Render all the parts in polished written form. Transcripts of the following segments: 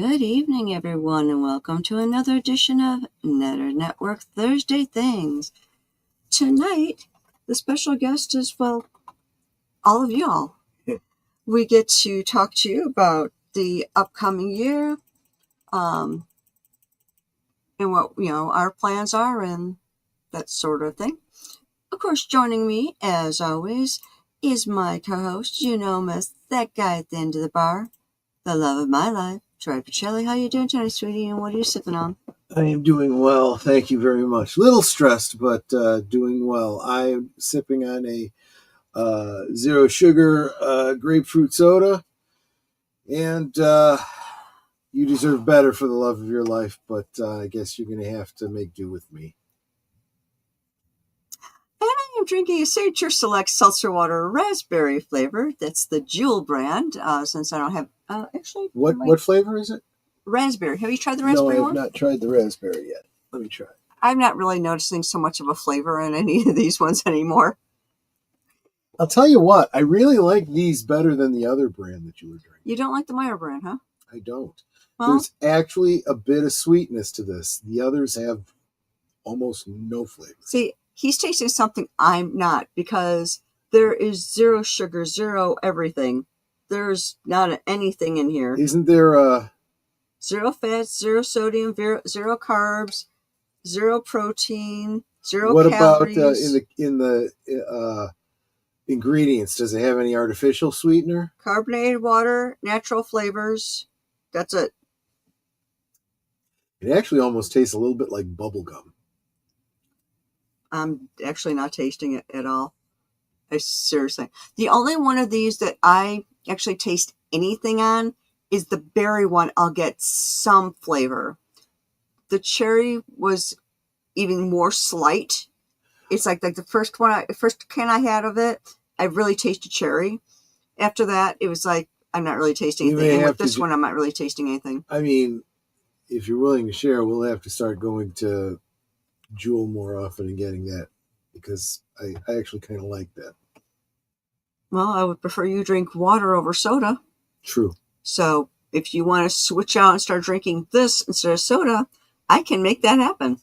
Good evening, everyone, and welcome to another edition of Netter Network Thursday Things. Tonight, the special guest is, well, all of y'all. We get to talk to you about the upcoming year, and what, our plans are and that sort of thing. Of course, joining me, as always, is my co-host, Miss that guy at the end of the bar, the love of my life, Troy Pacelli. How you doing tonight, sweetie, and what are you sipping on? I am doing well, thank you very much. Little stressed, but doing well. I am sipping on a zero sugar grapefruit soda, and you deserve better for the love of your life, but I guess you're going to have to make do with me. And I am drinking a Signature Select Seltzer Water raspberry flavor. That's the Jewel brand, since I don't have... actually... What flavor is it? Raspberry. Have you tried the raspberry one? No, I have not tried the raspberry yet. Let me try. I'm not really noticing so much of a flavor in any of these ones anymore. I'll tell you what, I really like these better than the other brand that you were drinking. You don't like the Meyer brand, huh? I don't. Well, there's actually a bit of sweetness to this. The others have almost no flavor. See, he's tasting something I'm not, because there is zero sugar, zero everything. There's not anything in here. Isn't there zero fats, zero sodium, zero carbs, zero protein, zero calories. What about in the ingredients? Does it have any artificial sweetener? Carbonated water, natural flavors. That's it. It actually almost tastes a little bit like bubble gum. I'm actually not tasting it at all. I seriously. The only one of these that I actually taste anything on is the berry one. I'll get some flavor. The cherry was even more slight. It's like the first can I had of it, I really tasted cherry. After that, it was like, I'm not really tasting anything. And with this one, I'm not really tasting anything. I mean, if you're willing to share, we'll have to start going to Jewel more often and getting that, because I actually kind of like that. Well, I would prefer you drink water over soda. True. So if you want to switch out and start drinking this instead of soda, I can make that happen.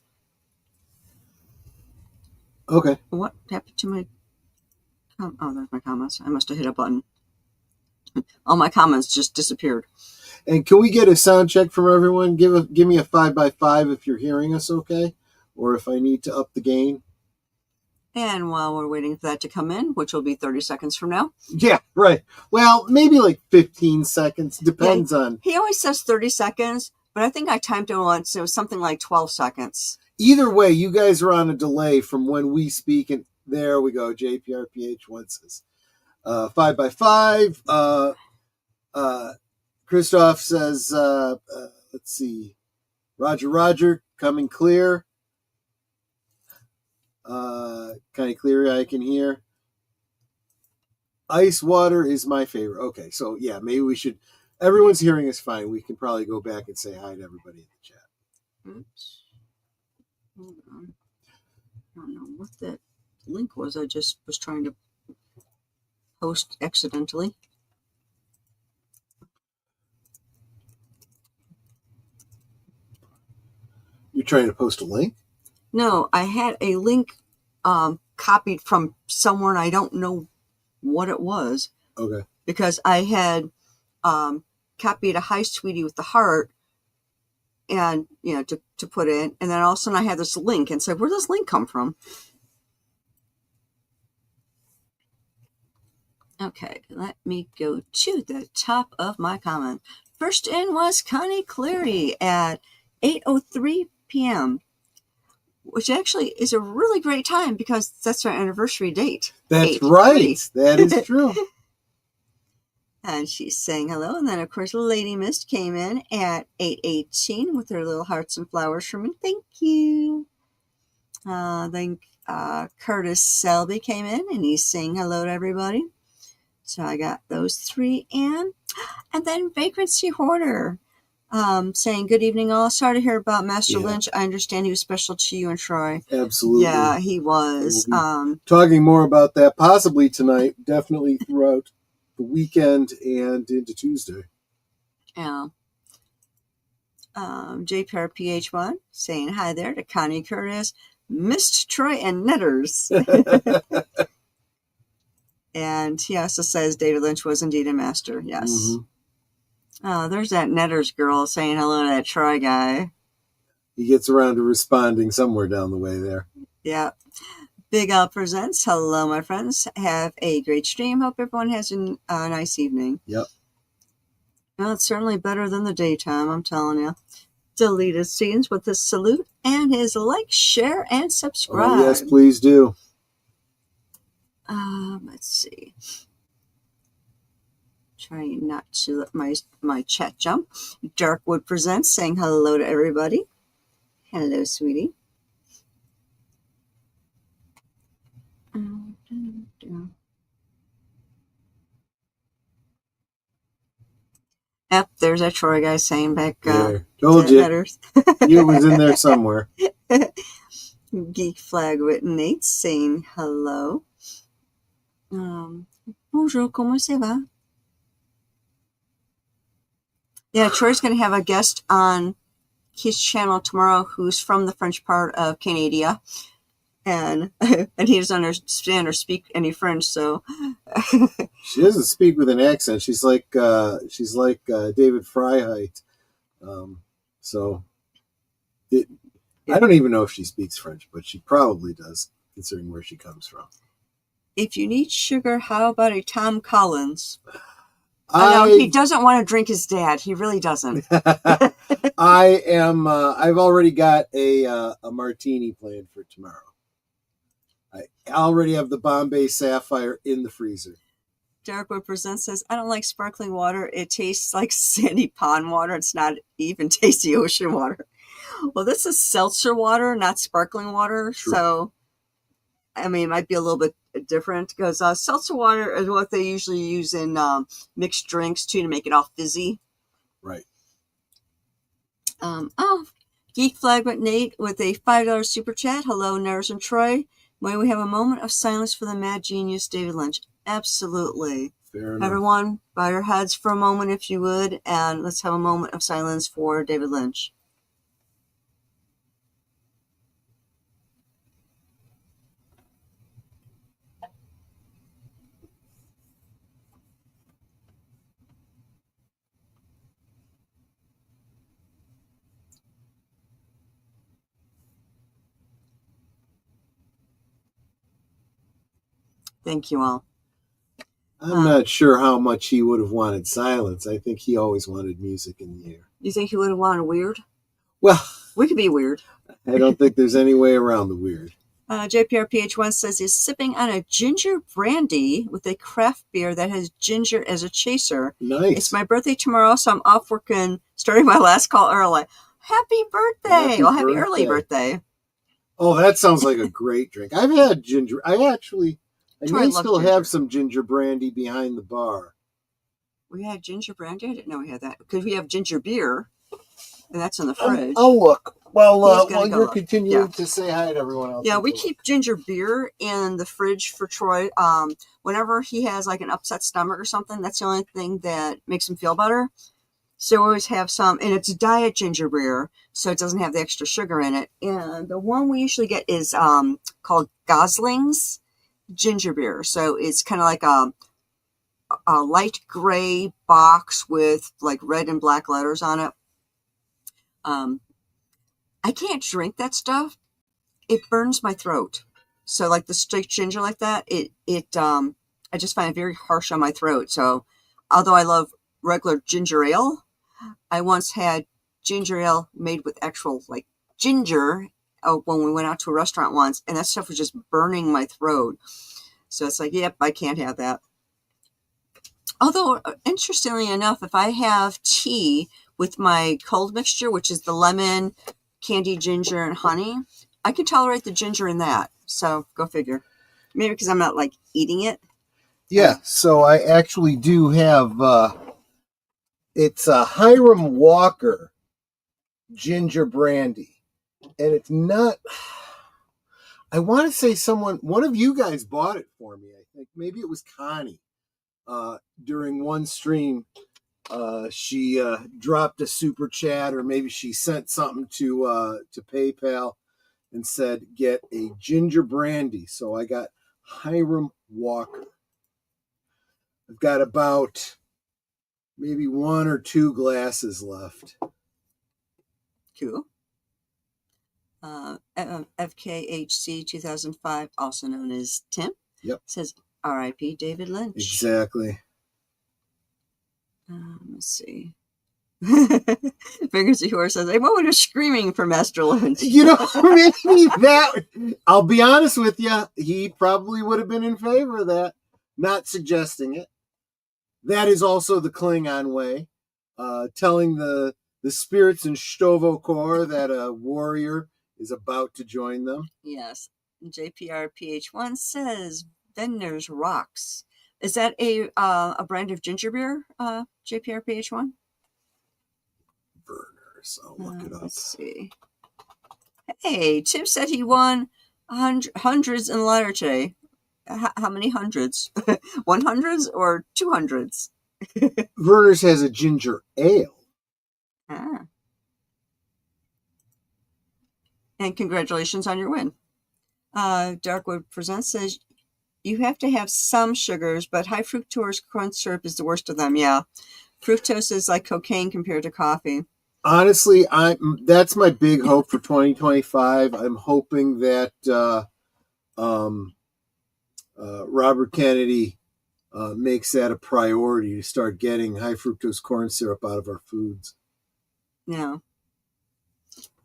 Okay. What happened to my... Oh, there's my comments. I must have hit a button. All my comments just disappeared. And can we get a sound check from everyone? Give me a 5x5 if you're hearing us okay, or if I need to up the gain. And while we're waiting for that to come in, which will be 30 seconds from now. Yeah, right. Well, maybe like 15 seconds. Depends on... He always says 30 seconds, but I think I timed it once. It was something like 12 seconds. Either way, you guys are on a delay from when we speak. And there we go. JPRPH1 says 5x5. Christoph says, let's see. Roger, coming clear. Connie Cleary, I can hear. Ice water is my favorite. Okay, so yeah, maybe we should... Everyone's hearing us fine. We can probably go back and say hi to everybody in the chat. Oops. Hold on. I don't know what that link was. I just was trying to post accidentally. You're trying to post a link? No, I had a link copied from somewhere, and I don't know what it was. Okay. Because I had copied a hi sweetie with the heart, and to put in, and then all of a sudden I had this link, and said, where does this link come from? Okay, let me go to the top of my comment. First in was Connie Cleary at 8:03 p.m., which actually is a really great time because that's our anniversary date. That's right. That is true. And she's saying hello. And then, of course, Lady Mist came in at 8:18 with her little hearts and flowers for me. Thank you. Then Curtis Selby came in, and he's saying hello to everybody. So I got those three in. And then Vagrancy Hoarder saying, good evening all. Sorry to hear about Master Lynch. I understand he was special to you and Troy. Absolutely. Yeah, he was. We'll be talking more about that possibly tonight, definitely throughout the weekend and into Tuesday. Yeah. JPRPH1 saying hi there to Connie Curtis, Missed Troy and Netters. And he also says David Lynch was indeed a master. Yes. Mm-hmm. There's that Netters girl saying hello to that Troy guy. He gets around to responding somewhere down the way there. Yeah. Big L presents. Hello, my friends. Have a great stream. Hope everyone has a nice evening. Yep. Well, it's certainly better than the daytime, I'm telling you. Deleted scenes with his salute and his like, share, and subscribe. Oh, yes, please do. Let's see. Trying not to let my chat jump. Darkwood presents, saying hello to everybody. Hello, sweetie. Yep, there's that Troy guy saying back. Told you. You was in there somewhere. Geek Flag with Nate saying hello. Bonjour, comment ça va? Yeah, Troy's going to have a guest on his channel tomorrow who's from the French part of Canada. And he doesn't understand or speak any French, so she doesn't speak with an accent. She's like David Freiheit. I don't even know if she speaks French, but she probably does, considering where she comes from. If you need sugar, how about a Tom Collins? I know he doesn't want to drink his dad. He really doesn't. I've already got a martini planned for tomorrow. I already have the Bombay Sapphire in the freezer. Darkwood Presents says, I don't like sparkling water. It tastes like sandy pond water. It's not even tasty ocean water. Well, this is seltzer water, not sparkling water. True. So, I mean, it might be a little bit different because seltzer water is what they usually use in mixed drinks too to make it all fizzy. Right. Geek Flag with Nate with a $5 super chat. Hello, Ners and Troy. May we have a moment of silence for the mad genius, David Lynch? Absolutely. Fair enough. Everyone, bow your heads for a moment if you would, and let's have a moment of silence for David Lynch. Thank you all. I'm not sure how much he would have wanted silence. I think he always wanted music in the air. You think he would have wanted weird? Well, we could be weird. I don't think there's any way around the weird. JPRPH1 says he's sipping on a ginger brandy with a craft beer that has ginger as a chaser. Nice. It's my birthday tomorrow, so I'm off working, starting my last call early. Happy birthday! Happy early birthday. Oh, that sounds like a great drink. I've had ginger. I may still have some ginger brandy behind the bar. We had ginger brandy? I didn't know we had that. Because we have ginger beer, and that's in the fridge. I'll look. While you're continuing to say hi to everyone else. Yeah, we keep ginger beer in the fridge for Troy. Whenever he has like an upset stomach or something, that's the only thing that makes him feel better. So we always have some, and it's diet ginger beer, so it doesn't have the extra sugar in it. And the one we usually get is called Gosling's ginger beer. So it's kind of like a light gray box with like red and black letters on it. I can't drink that stuff. It burns my throat. So like the straight ginger like that, I just find it very harsh on my throat. So although I love regular ginger ale, I once had ginger ale made with actual like ginger when we went out to a restaurant once, and that stuff was just burning my throat. So it's like, yep, I can't have that. Although, interestingly enough, if I have tea with my cold mixture, which is the lemon, candied ginger, and honey, I can tolerate the ginger in that. So go figure. Maybe because I'm not like eating it. Yeah, so I actually do have, it's a Hiram Walker ginger brandy. And it's not, I want to say one of you guys bought it for me. I think maybe it was Connie during one stream. She dropped a super chat, or maybe she sent something to PayPal and said, get a ginger brandy. So I got Hiram Walker. I've got about maybe 1 or 2 glasses left. Cool. FKHC 2005, also known as Tim, says R.I.P. David Lynch. Exactly. Let's see. Fingers of Yours says, I'm over screaming for Master Lynch. Maybe that, I'll be honest with you, he probably would have been in favor of that. Not suggesting it. That is also the Klingon way, telling the spirits in Stovokor that a warrior is about to join them. Yes. JPRPH1 says Vendor's Rocks. Is that a brand of ginger beer, JPRPH1? Burners. I'll look it up. Let's see. Hey, Tim said he won hundreds in the letter today. How many hundreds? 100s or 200s? Verner's has a ginger ale. Ah. And congratulations on your win. Darkwood Presents says, you have to have some sugars, but high fructose corn syrup is the worst of them. Yeah. Fructose is like cocaine compared to coffee. Honestly, that's my big hope for 2025. I'm hoping that Robert Kennedy makes that a priority to start getting high fructose corn syrup out of our foods. Yeah.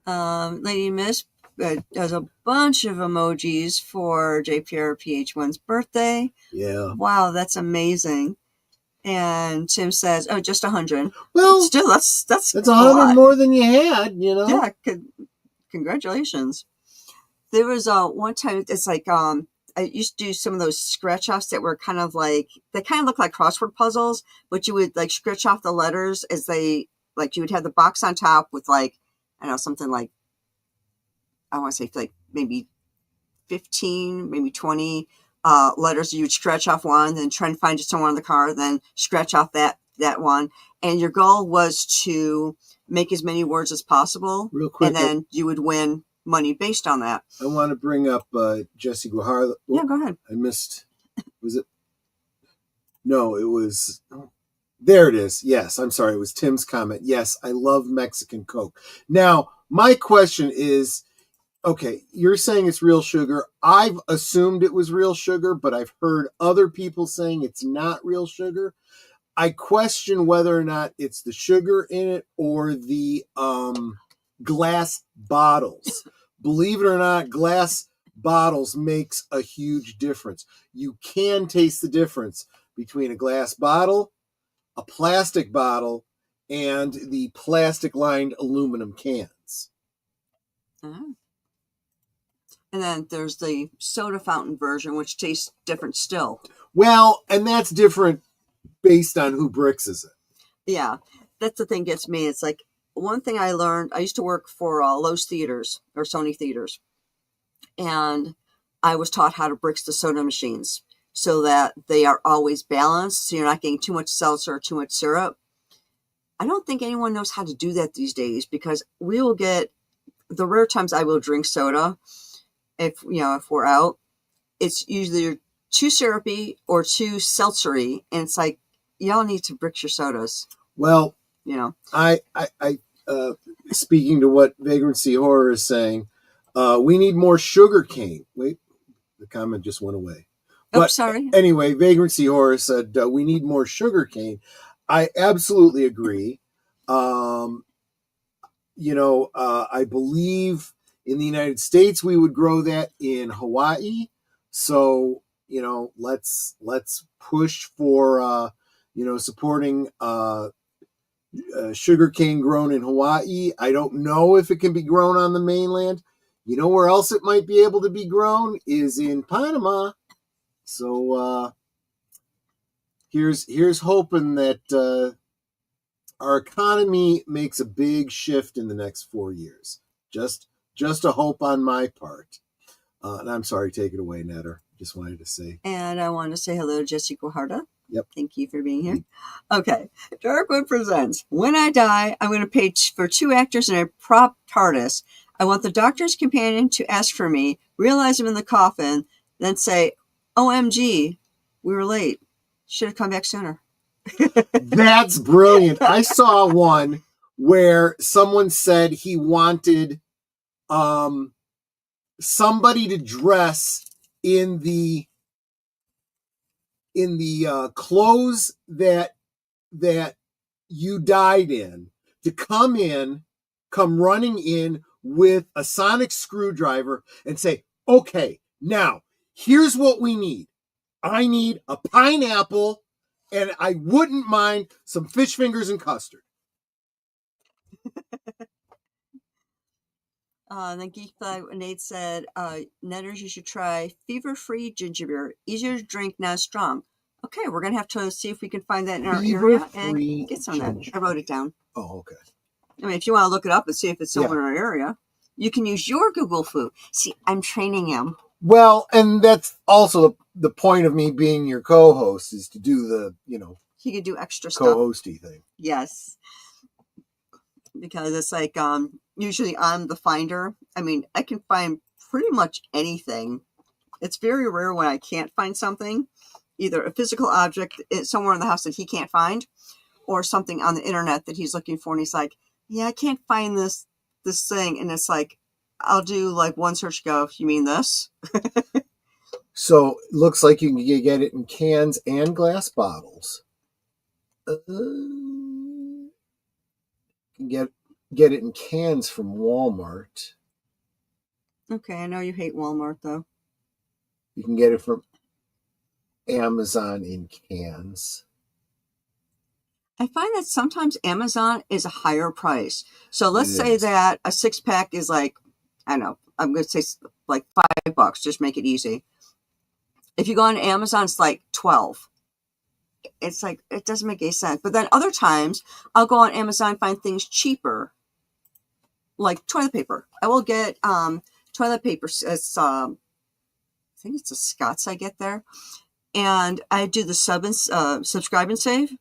Lady Miss does a bunch of emojis for JPRPH1's birthday. Yeah. Wow, that's amazing. And Tim says, "Oh, just 100." Well, but still, that's 100 more than you had, you know. Yeah, congratulations. There was one time. It's like I used to do some of those scratch offs that were kind of like, they kind of look like crossword puzzles, but you would like scratch off the letters as they, like, you would have the box on top with like, I don't know, something like, I want to say like maybe 15, maybe 20 letters. You'd scratch off one, then try and find someone on the car, then scratch off that one. And your goal was to make as many words as possible. Real quick. And then you would win money based on that. I want to bring up Jesse Guajardo. Yeah, go ahead. I missed. Was it? No, it was. There it is. Yes, I'm sorry. It was Tim's comment. Yes, I love Mexican Coke. Now, my question is, okay, you're saying it's real sugar. I've assumed it was real sugar, but I've heard other people saying it's not real sugar. I question whether or not it's the sugar in it or the glass bottles. Believe it or not, glass bottles makes a huge difference. You can taste the difference between a glass bottle, a plastic bottle, and the plastic-lined aluminum cans. Mm-hmm. And then there's the soda fountain version, which tastes different still. Well, and that's different based on who bricks it. Yeah, that's the thing gets me. It's like, one thing I learned, I used to work for Lowe's Theaters or Sony Theaters, and I was taught how to bricks the soda machines so that they are always balanced, so you're not getting too much seltzer or too much syrup. I don't think anyone knows how to do that these days, because we will get, the rare times I will drink soda, if we're out, it's usually too syrupy or too seltzery, and it's like, y'all need to brick your sodas. Well, I speaking to what Vagrancy Horror is saying, we need more sugar cane. Wait, the comment just went away. But sorry. Anyway, Vagrancy Horror said we need more sugar cane. I absolutely agree. I believe in the United States we would grow that in Hawaii. So, let's push for supporting sugar cane grown in Hawaii. I don't know if it can be grown on the mainland. You know where else it might be able to be grown is in Panama. So here's hoping that our economy makes a big shift in the next 4 years. Just a hope on my part. And I'm sorry, take it away, Netter. Just wanted to say. And I want to say hello to Jesse Guajardo. Yep. Thank you for being here. Okay. Darkwood presents. When I die, I'm going to pay for 2 actors in a prop TARDIS. I want the doctor's companion to ask for me, realize I'm in the coffin, then say, OMG, we were late. Should have come back sooner. That's brilliant. I saw one where someone said he wanted somebody to dress in the clothes that you died in, to come running in with a sonic screwdriver and say, okay, now here's what we need. I need a pineapple, and I wouldn't mind some fish fingers and custard. Then Geek Flag, Nate said, Netters, you should try fever-free ginger beer. Easier to drink, not strong. Okay, we're going to have to see if we can find that in our area and get some of that. I wrote it down. Oh, okay. I mean, if you want to look it up and see if it's somewhere in our area, you can use your Google Foo. See, I'm training him. Well, and that's also the point of me being your co-host, is to do the, he could do extra stuff. Co-hosty thing. Yes. Because it's like, usually I'm the finder. I mean, I can find pretty much anything. It's very rare when I can't find something, either a physical object somewhere in the house that he can't find, or something on the internet that he's looking for. And he's like, yeah, I can't find this thing. And it's like, I'll do like one search, go, you mean this? So it looks like you can get it in cans and glass bottles. You can get it in cans from Walmart. Okay, I know you hate Walmart, though. You can get it from Amazon in cans. I find that sometimes Amazon is a higher price. So let's say that a 6-pack is like, I don't know, I'm going to say like $5, just make it easy. If you go on Amazon, it's like 12. It's like, it doesn't make any sense. But then other times, I'll go on Amazon and find things cheaper, like toilet paper. I will get toilet paper. It's I think it's the Scott's I get there. And I do the subscribe and save.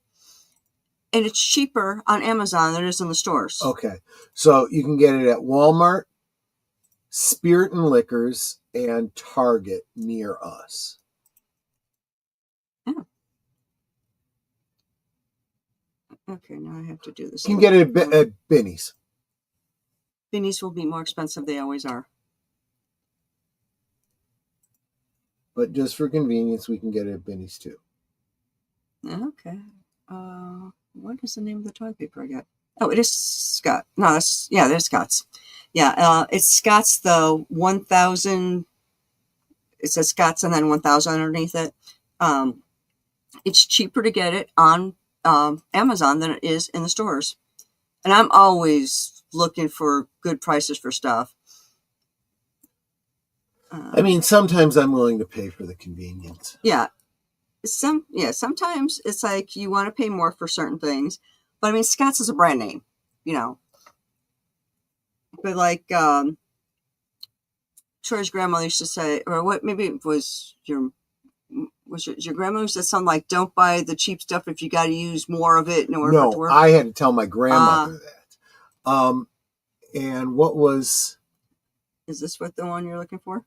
And it's cheaper on Amazon than it is in the stores. Okay. So you can get it at Walmart, Spirit and Liquors, and Target near us. Yeah. Okay, now I have to do this. You can get it at Binny's. Binny's will be more expensive. They always are. But just for convenience, we can get it at Binny's too. Okay. What is the name of the toilet paper I got? Oh, it is Scott. No, there's Scott's. Yeah, it's Scott's, the 1,000. It says Scott's and then 1,000 underneath it. It's cheaper to get it on Amazon than it is in the stores. And I'm always looking for good prices for stuff. I mean, sometimes I'm willing to pay for the convenience. Yeah. Sometimes it's like you want to pay more for certain things. But I mean, Scott's is a brand name, But like Troy's grandmother used to say, or what, maybe it was your grandmother used to say something like, don't buy the cheap stuff if you got to use more of it in order for it to work. I had to tell my grandmother that. And what was... Is this what the one you're looking for?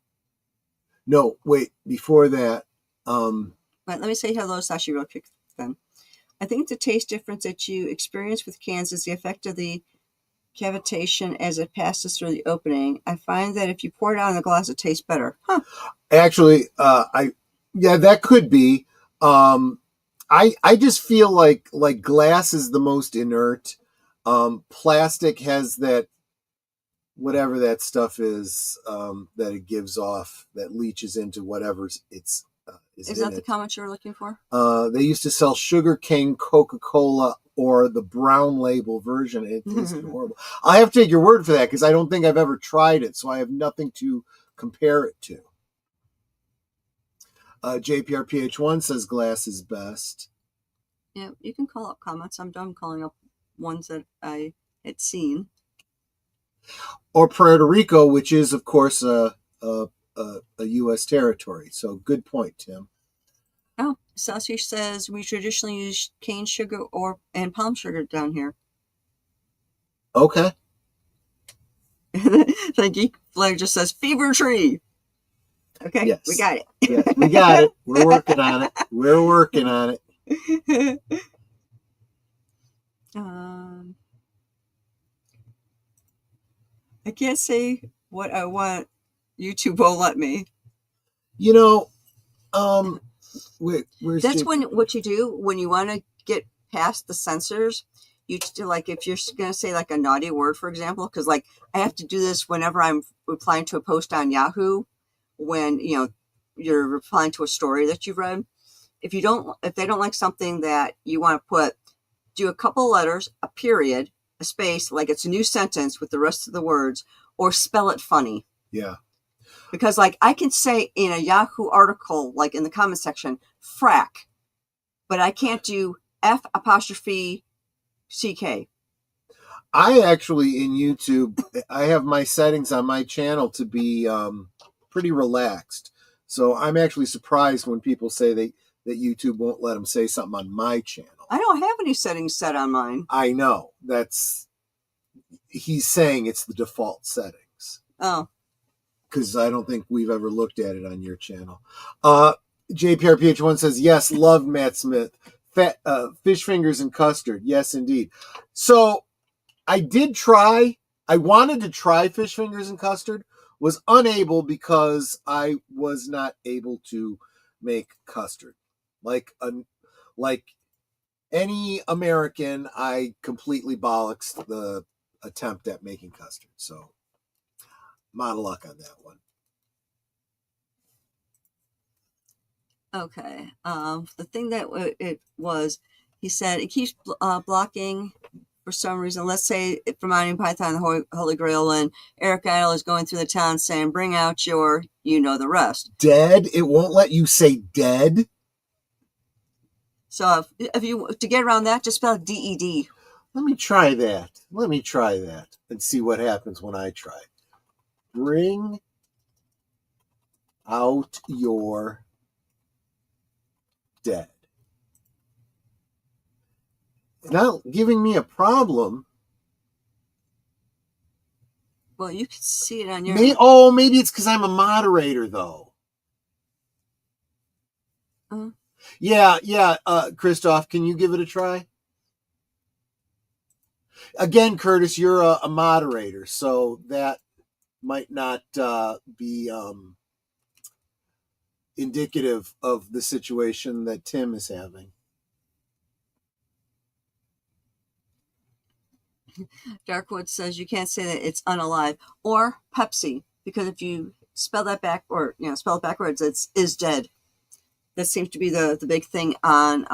No, wait, before that. Let me say hello, Sashi, real quick then. I think the taste difference that you experience with cans is the effect of the cavitation as it passes through the opening. I find that if you pour it out in the glass, it tastes better. Huh. Actually, that could be. I just feel like glass is the most inert. Plastic has that, whatever that stuff is, that it gives off, that leaches into whatever's it's. Is that the comment you were looking for? They used to sell sugar cane Coca-Cola or the brown label version. It tasted horrible. I have to take your word for that because I don't think I've ever tried it, so I have nothing to compare it to. JPRPH1 says glass is best. Yeah, you can call up comments. I'm done calling up ones that I had seen. Or Puerto Rico, which is, of course, a U.S. territory. So good point, Tim. Oh, Sausage says we traditionally use cane sugar and palm sugar down here. Okay. The Geek Flag just says fever tree. Okay, Yes. we got it. Yes, we got it. We're working on it. We're working on it. I can't say what I want. YouTube won't let me. You know, where's that's JP? when what you do when you want to get past the censors. You like if you're going to say like a naughty word, for example, because like I have to do this whenever I'm replying to a post on Yahoo, when you're replying to a story that you've read. If they don't like something that you want to put, do a couple letters, a period, a space, like it's a new sentence with the rest of the words, or spell it funny. Yeah. Because like I can say in a Yahoo article, like in the comment section, frack, but I can't do F''CK. I actually, in YouTube, I have my settings on my channel to be pretty relaxed. So I'm actually surprised when people say that YouTube won't let them say something on my channel. I don't have any settings set on mine. I know. He's saying it's the default settings. Oh. Because I don't think we've ever looked at it on your channel. JPRPH1 says, yes, love Matt Smith. Fish fingers and custard. Yes, indeed. So I wanted to try fish fingers and custard, was unable because I was not able to make custard. Like any American, I completely bollocks the attempt at making custard. So I'm out of luck on that one. Okay. The thing that it was, he said it keeps blocking for some reason. Let's say for Monty Python, the Holy Grail, and Eric Idle is going through the town saying, "Bring out your, the rest." Dead. It won't let you say dead. So if you to get around that, just spell DED. Let me try that and see what happens when I try. Bring out your dead. It's not giving me a problem. Well, you can see it on your... Maybe it's because I'm a moderator, though. Uh-huh. Yeah. Christoph, can you give it a try? Again, Curtis, you're a moderator, so that might not be indicative of the situation that Tim is having. Darkwood says you can't say that it's unalive or Pepsi, because if you spell that back or spell it backwards, it's is dead. That seems to be the big thing on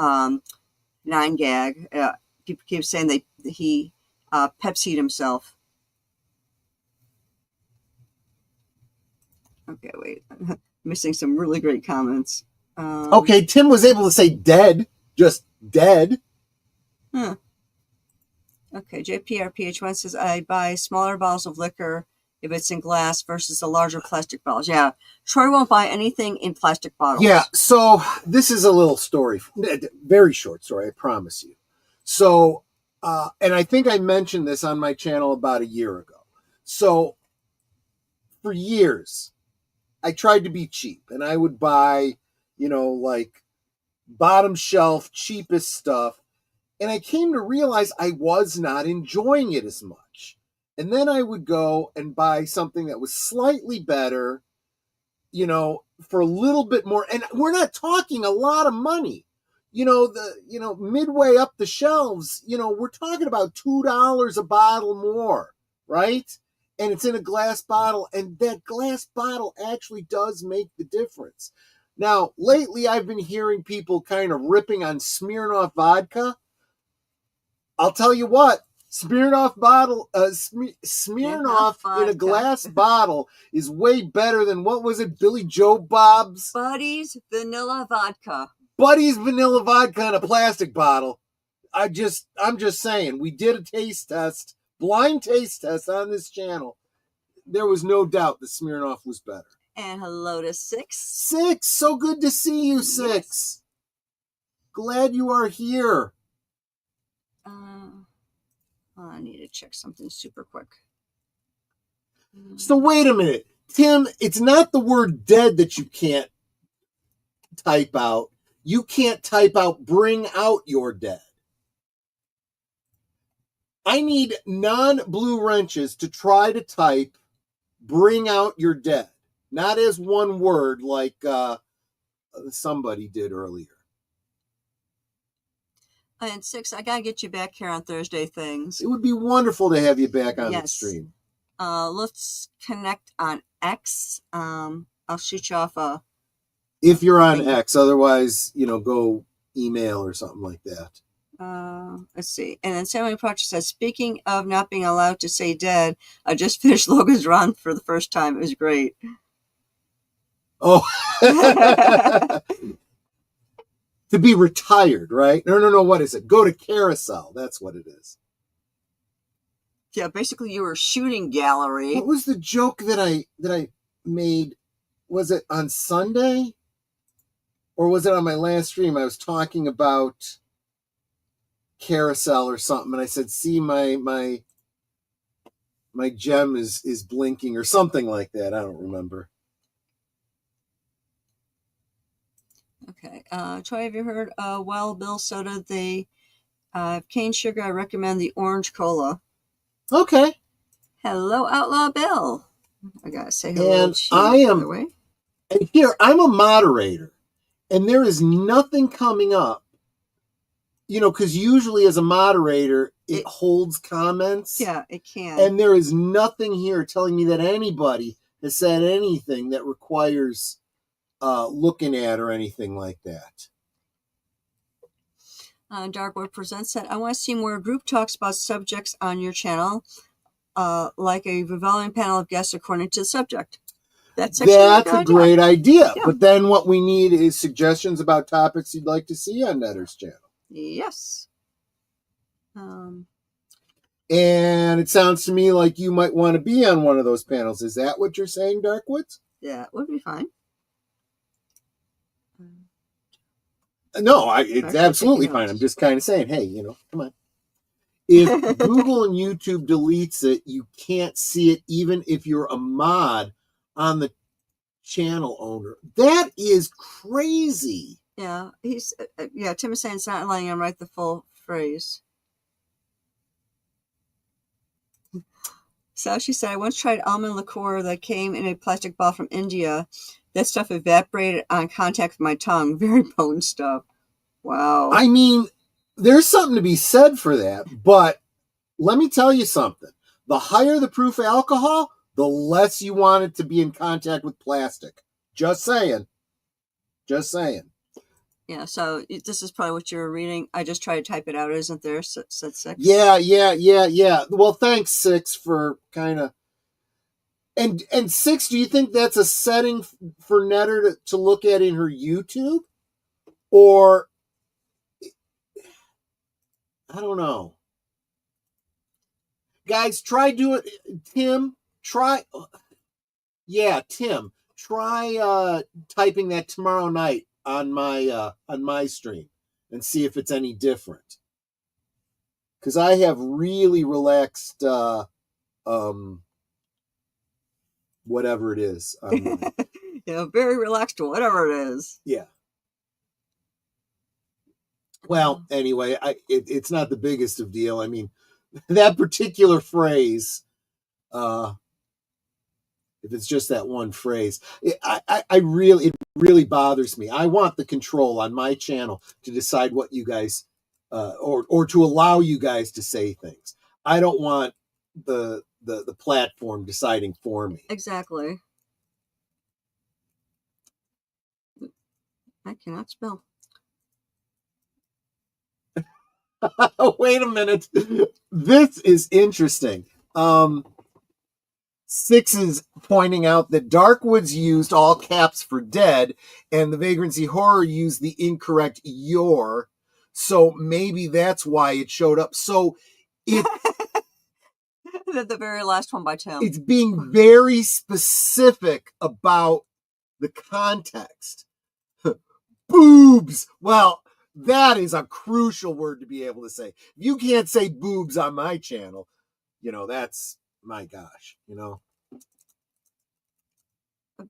9gag. People keep saying that he Pepsi'd himself. Okay, wait. Missing some really great comments. Okay, Tim was able to say dead, just dead. Huh. Okay, JPRPH1 says, I buy smaller bottles of liquor if it's in glass versus the larger plastic bottles. Yeah, Troy won't buy anything in plastic bottles. Yeah, so this is a little story, very short story, I promise you. So, and I think I mentioned this on my channel about a year ago. So, for years, I tried to be cheap, and I would buy, like bottom shelf, cheapest stuff. And I came to realize I was not enjoying it as much. And then I would go and buy something that was slightly better, for a little bit more. And we're not talking a lot of money. Midway up the shelves, we're talking about $2 a bottle more, right? And it's in a glass bottle. And that glass bottle actually does make the difference. Now, lately I've been hearing people kind of ripping on Smirnoff vodka. I'll tell you what, Smirnoff in a glass bottle is way better than, what was it, Billy Joe Bob's? Buddy's Vanilla Vodka. Buddy's Vanilla Vodka in a plastic bottle. I'm just saying, we did a taste test, blind taste test on this channel. There was no doubt that Smirnoff was better. And hello to Six. Six, so good to see you, Six. Yes. Glad you are here. I need to check something super quick. So wait a minute. Tim, it's not the word dead that you can't type out. You can't type out bring out your dead. I need non-blue wrenches to try to type bring out your dead. Not as one word like somebody did earlier. And 6, I got to get you back here on Thursday things. It would be wonderful to have you back on the stream. Let's connect on X. I'll shoot you off a... If you're on X, otherwise, go email or something like that. Let's see. And then Samuel Proctor says, speaking of not being allowed to say dead, I just finished Logan's run for the first time. It was great. Oh. To be retired, right? No. What is it? Go to carousel. That's what it is. Yeah, basically you were shooting gallery. What was the joke that I made? Was it on Sunday? Or was it on my last stream? I was talking about carousel or something, and I said, see, my gem is blinking or something like that. I don't remember. Okay. Troy, have you heard Wild Bill Soda? They cane sugar. I recommend the orange cola. Okay. Hello, Outlaw Bill. I gotta say hello and to you. I am, and here, I'm a moderator, and there is nothing coming up, because usually as a moderator, it holds comments. Yeah, it can. And there is nothing here telling me that anybody has said anything that requires looking at or anything like that. Darkwood Presents said, I want to see more group talks about subjects on your channel, like a revolving panel of guests according to the subject. That's a great idea. Yeah. But then what we need is suggestions about topics you'd like to see on Netter's channel. Yes. And it sounds to me like you might want to be on one of those panels. Is that what you're saying, Darkwoods? Yeah, it would be fine. No, it's absolutely fine. I'm just kind of saying, hey, come on. If Google and YouTube deletes it, you can't see it even if you're a mod on the channel owner. That is crazy. Yeah, Tim is saying it's not letting him write the full phrase. So she said, I once tried almond liqueur that came in a plastic bottle from India. That stuff evaporated on contact with my tongue. Very potent stuff. Wow. I mean, there's something to be said for that, but let me tell you something. The higher the proof of alcohol, the less you want it to be in contact with plastic. Just saying. Yeah, so this is probably what you were reading. I just tried to type it out. Isn't there? Said 6. Yeah. Well, thanks, 6, for kind of... And 6, do you think that's a setting for Netter to look at in her YouTube? Or... I don't know. Guys, try doing... Tim, try... Yeah, Tim, try typing that tomorrow night on my stream and see if it's any different. Because I have really relaxed whatever it is. Very relaxed, whatever it is. Yeah. Well, anyway, it's not the biggest of deal. I mean, that particular phrase, if it's just that one phrase, it really bothers me. I want the control on my channel to decide what you guys, or to allow you guys to say things. I don't want the platform deciding for me. Exactly. I cannot spell. Wait a minute. This is interesting. 6 is pointing out that Darkwoods used all caps for dead, and the Vagrancy Horror used the incorrect your. So maybe that's why it showed up. So it... the very last one by Tim. It's being very specific about the context. Boobs. Well, That is a crucial word to be able to say. If you can't say boobs on my channel, that's, my gosh,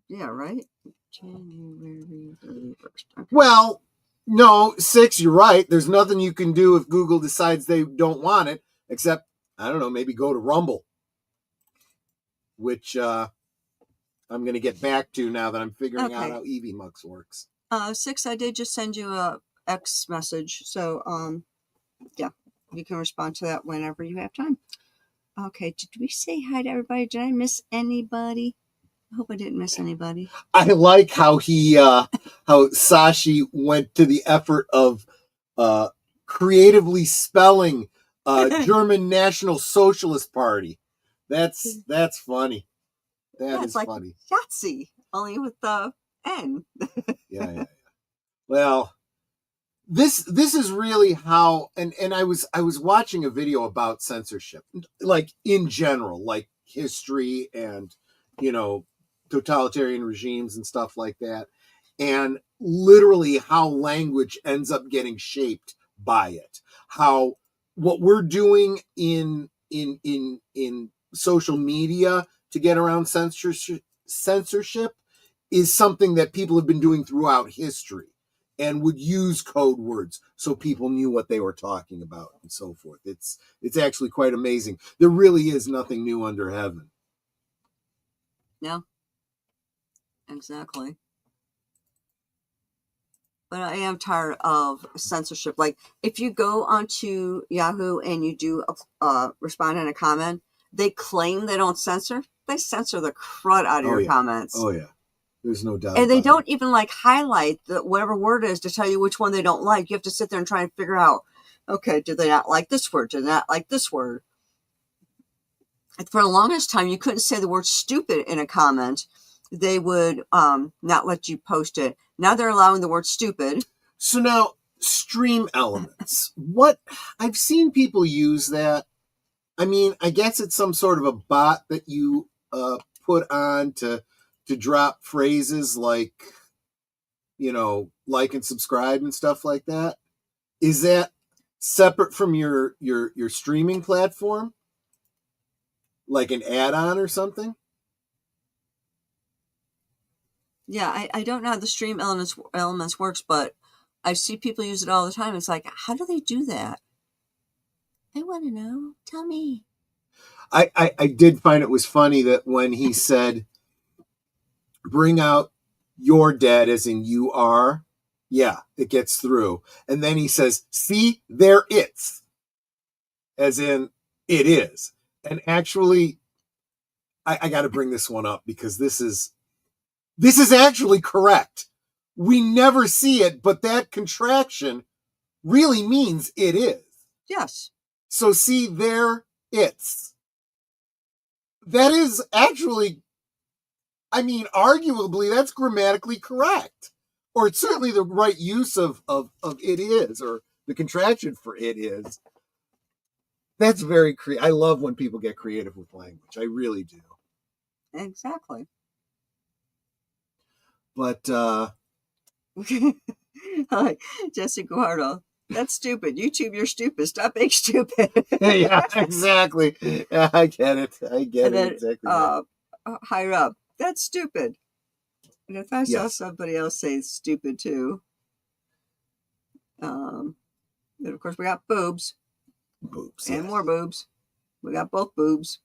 Yeah, right? January 31st. Okay. Well, no, 6, you're right. There's nothing you can do if Google decides they don't want it, except, I don't know, maybe go to Rumble, which I'm going to get back to now that I'm figuring out how Eevee Mux works. 6, I did just send you a X message. So, yeah, you can respond to that whenever you have time. Okay, did we say hi to everybody? Did I miss anybody? I hope I didn't miss anybody. I like how how Sashi went to the effort of creatively spelling German National Socialist Party. That's funny. That is like funny. Yahtzee, only with the N. Yeah. Well, this is really how, and I was watching a video about censorship, like in general, like history and totalitarian regimes and stuff like that, and literally how language ends up getting shaped by it. How what we're doing in social media to get around censorship is something that people have been doing throughout history and would use code words so people knew what they were talking about and so forth. It's actually quite amazing. There really is nothing new under heaven. No, exactly. But I am tired of censorship. Like, if you go onto Yahoo and you do respond in a comment, they claim they don't censor. They censor the crud out of your comments. Oh, yeah. There's no doubt. And they don't even like highlight whatever word it is to tell you which one they don't like. You have to sit there and try and figure out, okay, do they not like this word? Do they not like this word? And for the longest time, you couldn't say the word stupid in a comment. They would not let you post it. Now they're allowing the word stupid. So now, stream elements. What I've seen people use that. I mean, I guess it's some sort of a bot that you put on to drop phrases like, like and subscribe and stuff like that. Is that separate from your streaming platform? Like an add-on or something? Yeah, I don't know how the stream elements works, but I see people use it all the time. It's like, how do they do that? I want to know. Tell me. I did find it was funny that when he said, bring out your dead as in you are, yeah, it gets through. And then he says, see, there it's, as in it is. And actually, I got to bring this one up because this is actually correct. We never see it, but that contraction really means it is. Yes. So see, there it's. That is actually, I mean, arguably, that's grammatically correct. Or it's certainly the right use of it is, or the contraction for it is. That's very creative. I love when people get creative with language. I really do. Exactly. But, like Jesse Guardo, that's stupid. YouTube, you're stupid. Stop being stupid. yeah, exactly. Yeah, I get it. And then, exactly. Higher up, that's stupid. And if I saw somebody else say stupid too, and of course we got boobs. Boobs. And more boobs. We got both boobs.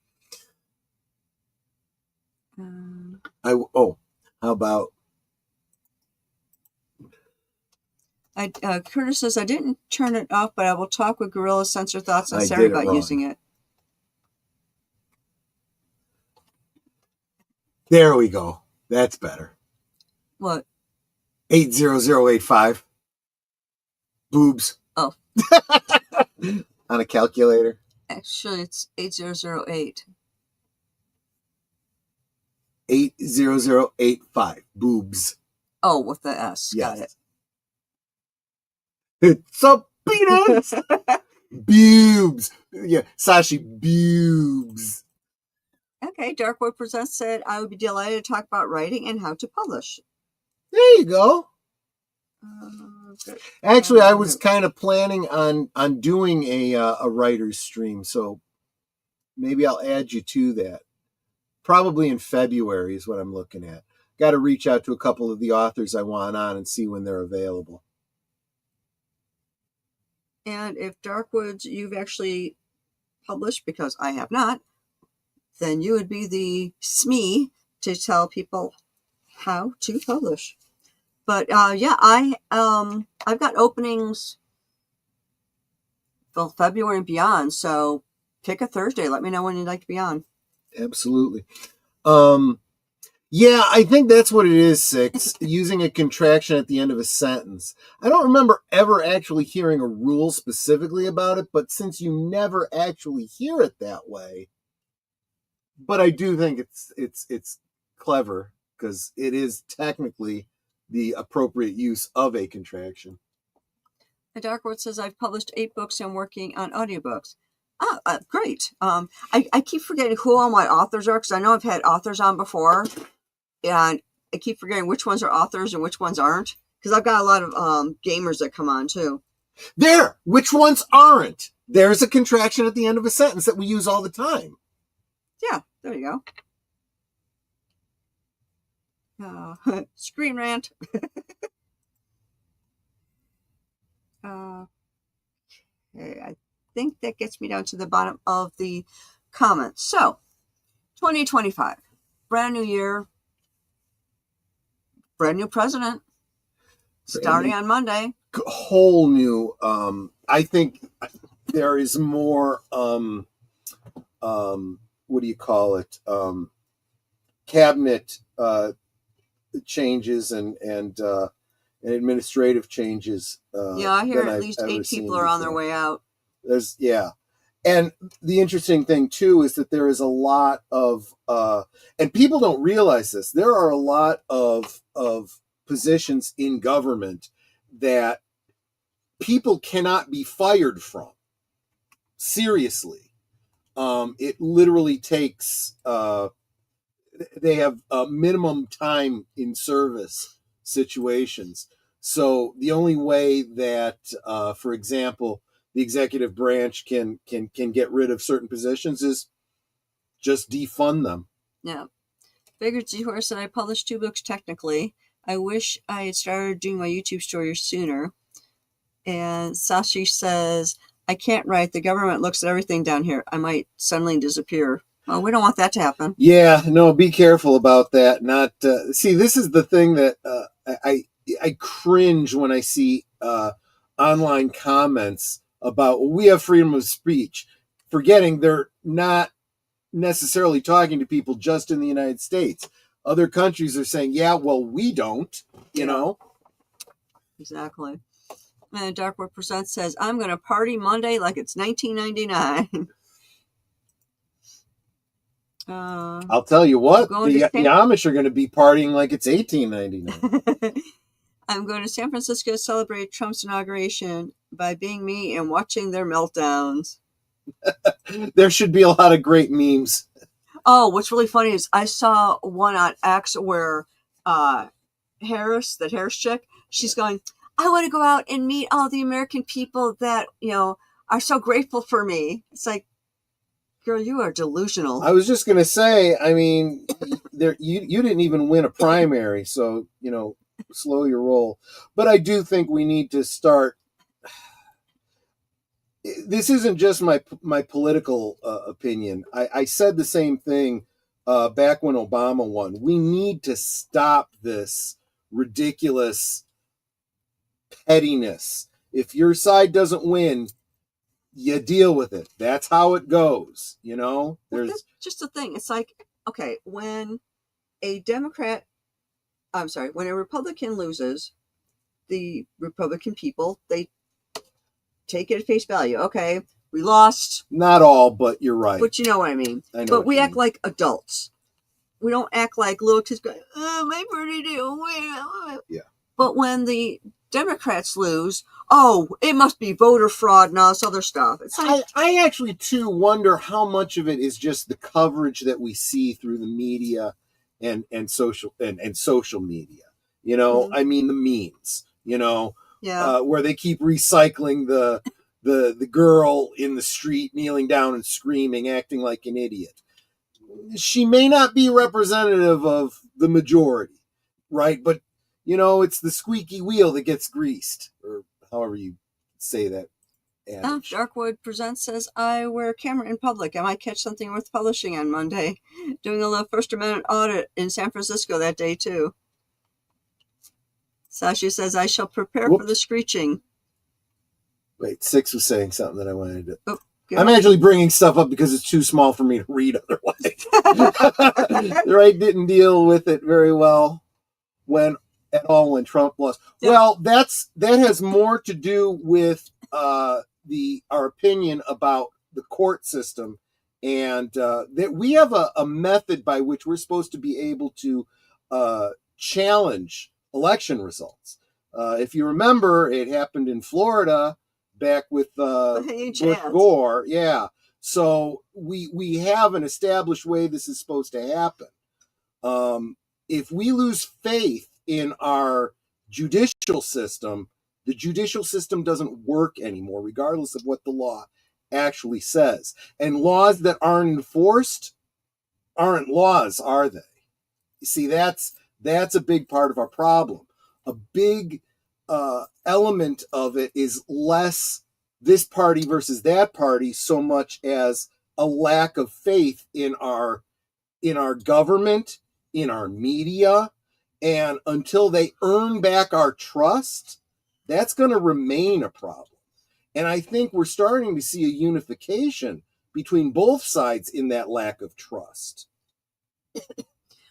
How about? Curtis says, I didn't turn it off, but I will talk with Gorilla Censor Thoughts and Sarah about using it. There we go. That's better. What? 80085. Boobs. Oh. On a calculator. Actually, it's 8008. 80085. Boobs. Oh, with the S. Yes. Got it. It's a penis. Boobs. Yeah, Sashi, boobs. Okay, Darkwood Presents said, I would be delighted to talk about writing and how to publish. There you go. Actually, I was kind of planning on doing a writer's stream, so maybe I'll add you to that. Probably in February is what I'm looking at. Got to reach out to a couple of the authors I want on and see when they're available. And if Darkwoods you've actually published, because I have not, then you would be the SME to tell people how to publish. But yeah, I've got openings for February and beyond. So pick a Thursday. Let me know when you'd like to be on. Absolutely. Yeah, I think that's what it is, Six, using a contraction at the end of a sentence. I don't remember ever actually hearing a rule specifically about it, but since you never actually hear it that way, but I do think it's clever because it is technically the appropriate use of a contraction. And Darkwood says, I've published 8 books and working on audiobooks. Great. I keep forgetting who all my authors are because I know I've had authors on before. And I keep forgetting which ones are authors and which ones aren't. Because I've got a lot of gamers that come on too. There! Which ones aren't? There's a contraction at the end of a sentence that we use all the time. Yeah, there you go. Screen rant. Okay, I think that gets me down to the bottom of the comments. So, 2025, brand new year, brand new president, starting on Monday. Whole new, I think there is more, what do you call it? Cabinet changes and administrative changes. Yeah, I hear at least 8 people are on their way out. And the interesting thing too is that there is a lot of, and people don't realize this. There are a lot of positions in government that people cannot be fired from. Seriously, it literally takes. They have a minimum time in service situations. So the only way that, for example, the executive branch can get rid of certain positions is just defund them. Yeah. Figured Zihor said, I published 2 books technically. I wish I had started doing my YouTube stories sooner. And Sashi says, I can't write. The government looks at everything down here. I might suddenly disappear. Well, we don't want that to happen. Yeah, no, be careful about that. Not see, this is the thing that I cringe when I see online comments about, well, we have freedom of speech, forgetting they're not necessarily talking to people just in the United States. Other countries are saying, yeah, well, we don't, you know. Exactly. And Darkwood Percent says, I'm going to party Monday like it's 1999. I'll tell you what, the Amish are going to be partying like it's 1899. I'm going to San Francisco to celebrate Trump's inauguration by being me and watching their meltdowns. There should be a lot of great memes. Oh, what's really funny is I saw one on X where Harris, that Harris chick, she's going, I want to go out and meet all the American people that, you know, are so grateful for me. It's like, girl, you are delusional. I was just going to say, I mean, you didn't even win a primary, so, you know, slow your roll. But I do think we need to start. This isn't just my political opinion. I said the same thing back when Obama won. We need to stop this ridiculous pettiness. If your side doesn't win, you deal with it. That's how it goes, you know? That's just the thing. It's like, okay, when a Republican loses, the Republican people, they take it at face value. Okay, we lost. Not all, but you're right. But you know what I mean. But we act like adults. We don't act like little kids going, oh, my party didn't win. Yeah. But when the Democrats lose, oh, it must be voter fraud and all this other stuff. It's like, I actually, too, wonder how much of it is just the coverage that we see through the media and social media. You know, I mean, the memes, you know, Yeah. where they keep recycling the girl in the street kneeling down and screaming, acting like an idiot. She may not be representative of the majority, right? But, it's the squeaky wheel that gets greased, or however you say that adage. Darkwood Presents says, I wear a camera in public. I might catch something worth publishing on Monday. Doing a little First Amendment audit in San Francisco that day, too. Sasha says, I shall prepare for the screeching. Wait, Six was saying something that I wanted to... Oh, I'm actually bringing stuff up because it's too small for me to read otherwise. Right? Didn't deal with it very well when Trump lost. Yeah. Well, that has more to do with our opinion about the court system, and that we have a method by which we're supposed to be able to challenge election results. If you remember, it happened in Florida back with Bush Gore. Yeah. So we have an established way this is supposed to happen. If we lose faith in our judicial system, the judicial system doesn't work anymore, regardless of what the law actually says. And laws that aren't enforced aren't laws, are they? You see, that's a big part of our problem. A big element of it is less this party versus that party, so much as a lack of faith in our government, in our media, and until they earn back our trust, that's going to remain a problem. And I think we're starting to see a unification between both sides in that lack of trust.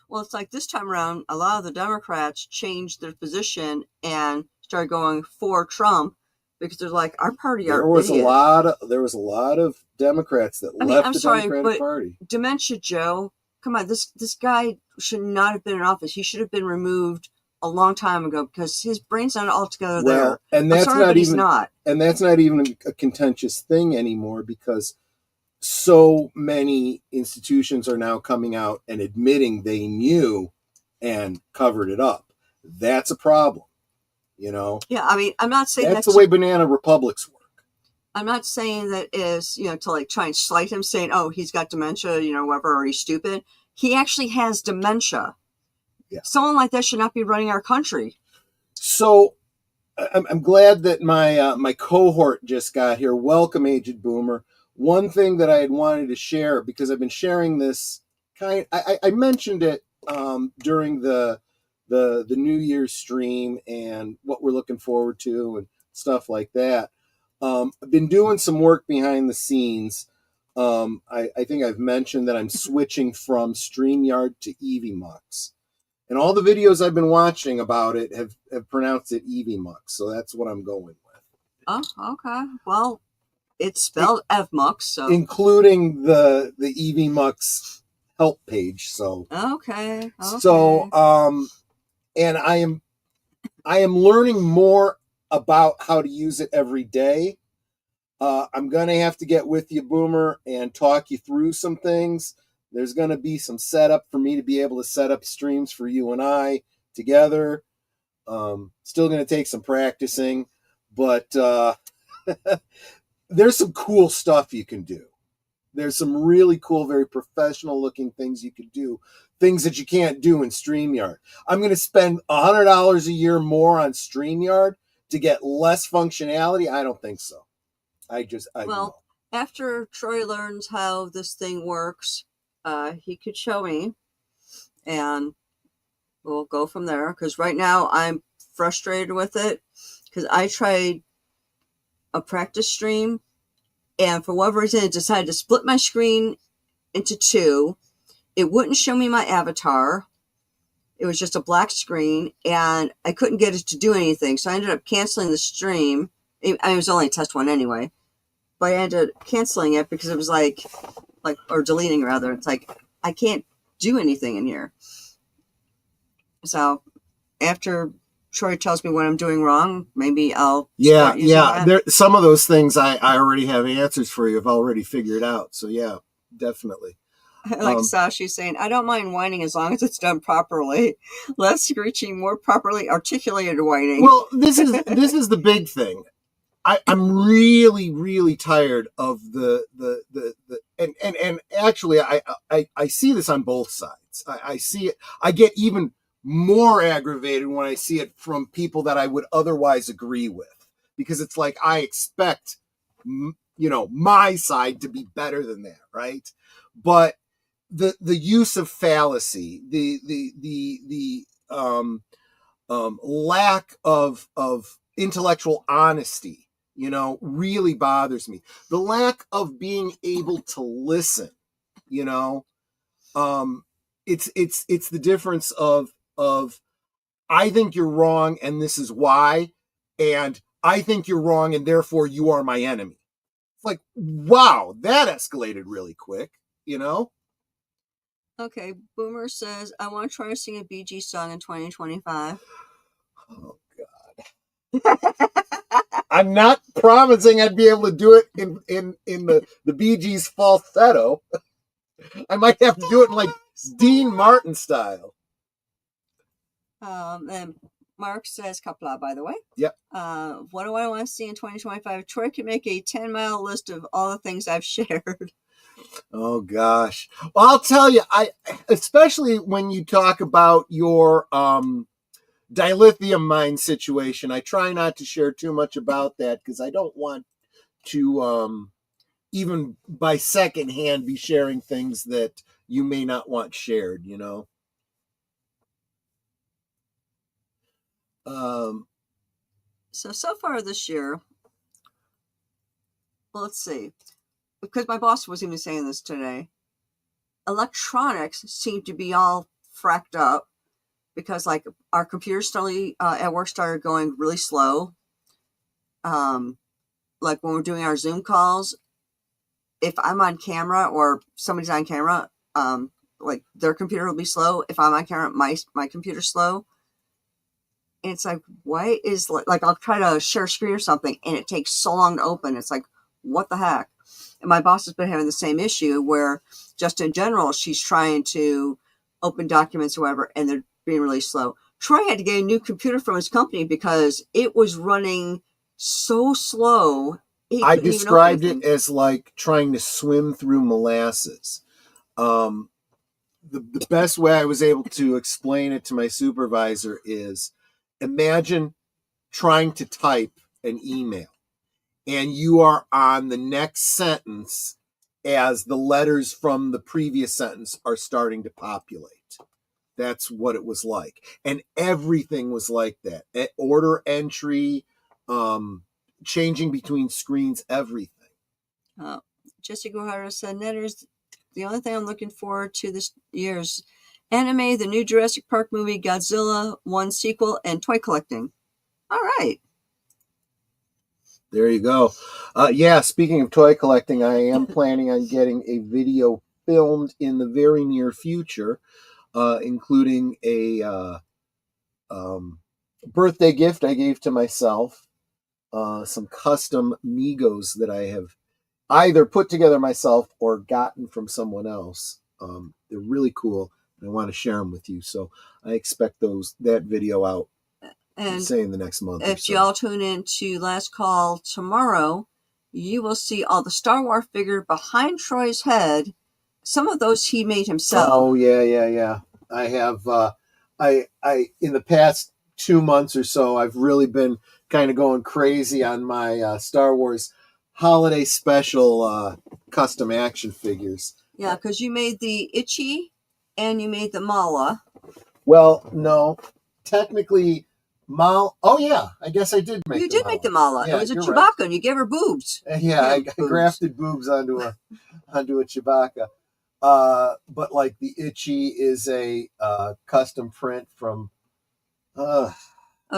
Well, it's like this time around, a lot of the Democrats changed their position and started going for Trump because they're like, our party are idiots. There was a lot of Democrats that left the Democratic Party. Dementia Joe, come on, this guy should not have been in office. He should have been removed a long time ago because his brain's not altogether there. And that's not even a contentious thing anymore, because so many institutions are now coming out and admitting they knew and covered it up. That's a problem, Yeah, I mean, I'm not saying that's the way banana republics work. I'm not saying that is, to like try and slight him, saying, oh, he's got dementia, whatever, or he's stupid. He actually has dementia. Yeah. Someone like that should not be running our country. So I'm glad that my cohort just got here. Welcome, Aged Boomer. One thing that I had wanted to share, because I've been sharing this I mentioned it during the New Year's stream and what we're looking forward to and stuff like that. I've been doing some work behind the scenes. I think I've mentioned that I'm switching from StreamYard to EVMux. And all the videos I've been watching about it have pronounced it EVMux. So that's what I'm going with. Oh, okay. Well, it's spelled EVMux, so including the EVMux help page. So okay. So and I am learning more about how to use it every day. I'm gonna have to get with you, Boomer, and talk you through some things. There's gonna be some setup for me to be able to set up streams for you and I together. Still gonna take some practicing, but there's some cool stuff you can do. There's some really cool, very professional looking things you could do. Things that you can't do in StreamYard. I'm going to spend $100 a year more on StreamYard to get less functionality. I don't think so. Well, after Troy learns how this thing works, he could show me and we'll go from there. Because right now I'm frustrated with it because I tried a practice stream, and for whatever reason, it decided to split my screen into two. It wouldn't show me my avatar. It was just a black screen, and I couldn't get it to do anything. So I ended up canceling the stream. It was only a test one anyway, but I ended up canceling it because it was or deleting rather. It's like, I can't do anything in here. So after Troy tells me what I'm doing wrong, maybe I'll There, some of those things I already have answers for you. I've already figured out. So yeah, definitely. Like Sasha's saying, I don't mind whining as long as it's done properly. Less screeching, more properly articulated whining. Well, this is the big thing. I'm really, really tired of the and actually I see this on both sides. I see it. I get even more aggravated when I see it from people that I would otherwise agree with, because it's like I expect, my side to be better than that, right? But the use of fallacy, the lack of intellectual honesty, really bothers me. The lack of being able to listen, it's the difference of I think you're wrong and this is why, and I think you're wrong and therefore you are my enemy. It's like, wow, that escalated really quick, Okay, Boomer says, I want to try to sing a Bee Gees song in 2025. Oh God. I'm not promising I'd be able to do it in the Bee Gees falsetto. I might have to do it in like Dean Martin style. And Mark says, Kapla, by the way. Yep. What do I want to see in 2025? Troy can make a 10-mile list of all the things I've shared. Oh gosh. Well, I'll tell you, especially when you talk about your dilithium mine situation, I try not to share too much about that because I don't want to even by secondhand be sharing things that you may not want shared, So far this year, let's see, because my boss was even saying this today, electronics seem to be all fracked up because like our computers at work started going really slow. Like when we're doing our Zoom calls, if I'm on camera or somebody's on camera, like their computer will be slow. If I'm on camera, my computer's slow. And it's like, why is like I'll try to share a screen or something and it takes so long to open. It's like, what the heck? And my boss has been having the same issue where just in general, she's trying to open documents or whatever, and they're being really slow. Troy had to get a new computer from his company because it was running so slow. I described it as like trying to swim through molasses. The best way I was able to explain it to my supervisor is, imagine trying to type an email and you are on the next sentence as the letters from the previous sentence are starting to populate. That's what it was like. And everything was like that. Order entry, changing between screens, everything. Jesse Guevara said, Netters, the only thing I'm looking forward to this year's anime, the new Jurassic Park movie, Godzilla 1 sequel, and toy collecting. All right. There you go. Yeah, speaking of toy collecting, I am planning on getting a video filmed in the very near future, including a birthday gift I gave to myself, some custom Migos that I have either put together myself or gotten from someone else. They're really cool, and I want to share them with you. So I expect that video out, say in the next month. If y'all tune in to Last Call tomorrow, you will see all the Star Wars figure behind Troy's head. Some of those he made himself. Oh yeah. I have. I in the past 2 months or so, I've really been kind of going crazy on my Star Wars holiday special custom action figures. Yeah, because you made the Itchy and you made the Mala. Well, no, technically. Oh yeah, I guess I did make. You did make the Mala. Yeah, it was a Chewbacca, right. And you gave her boobs. Yeah, I grafted boobs onto a Chewbacca. But like the Itchy is a custom print from. Oh,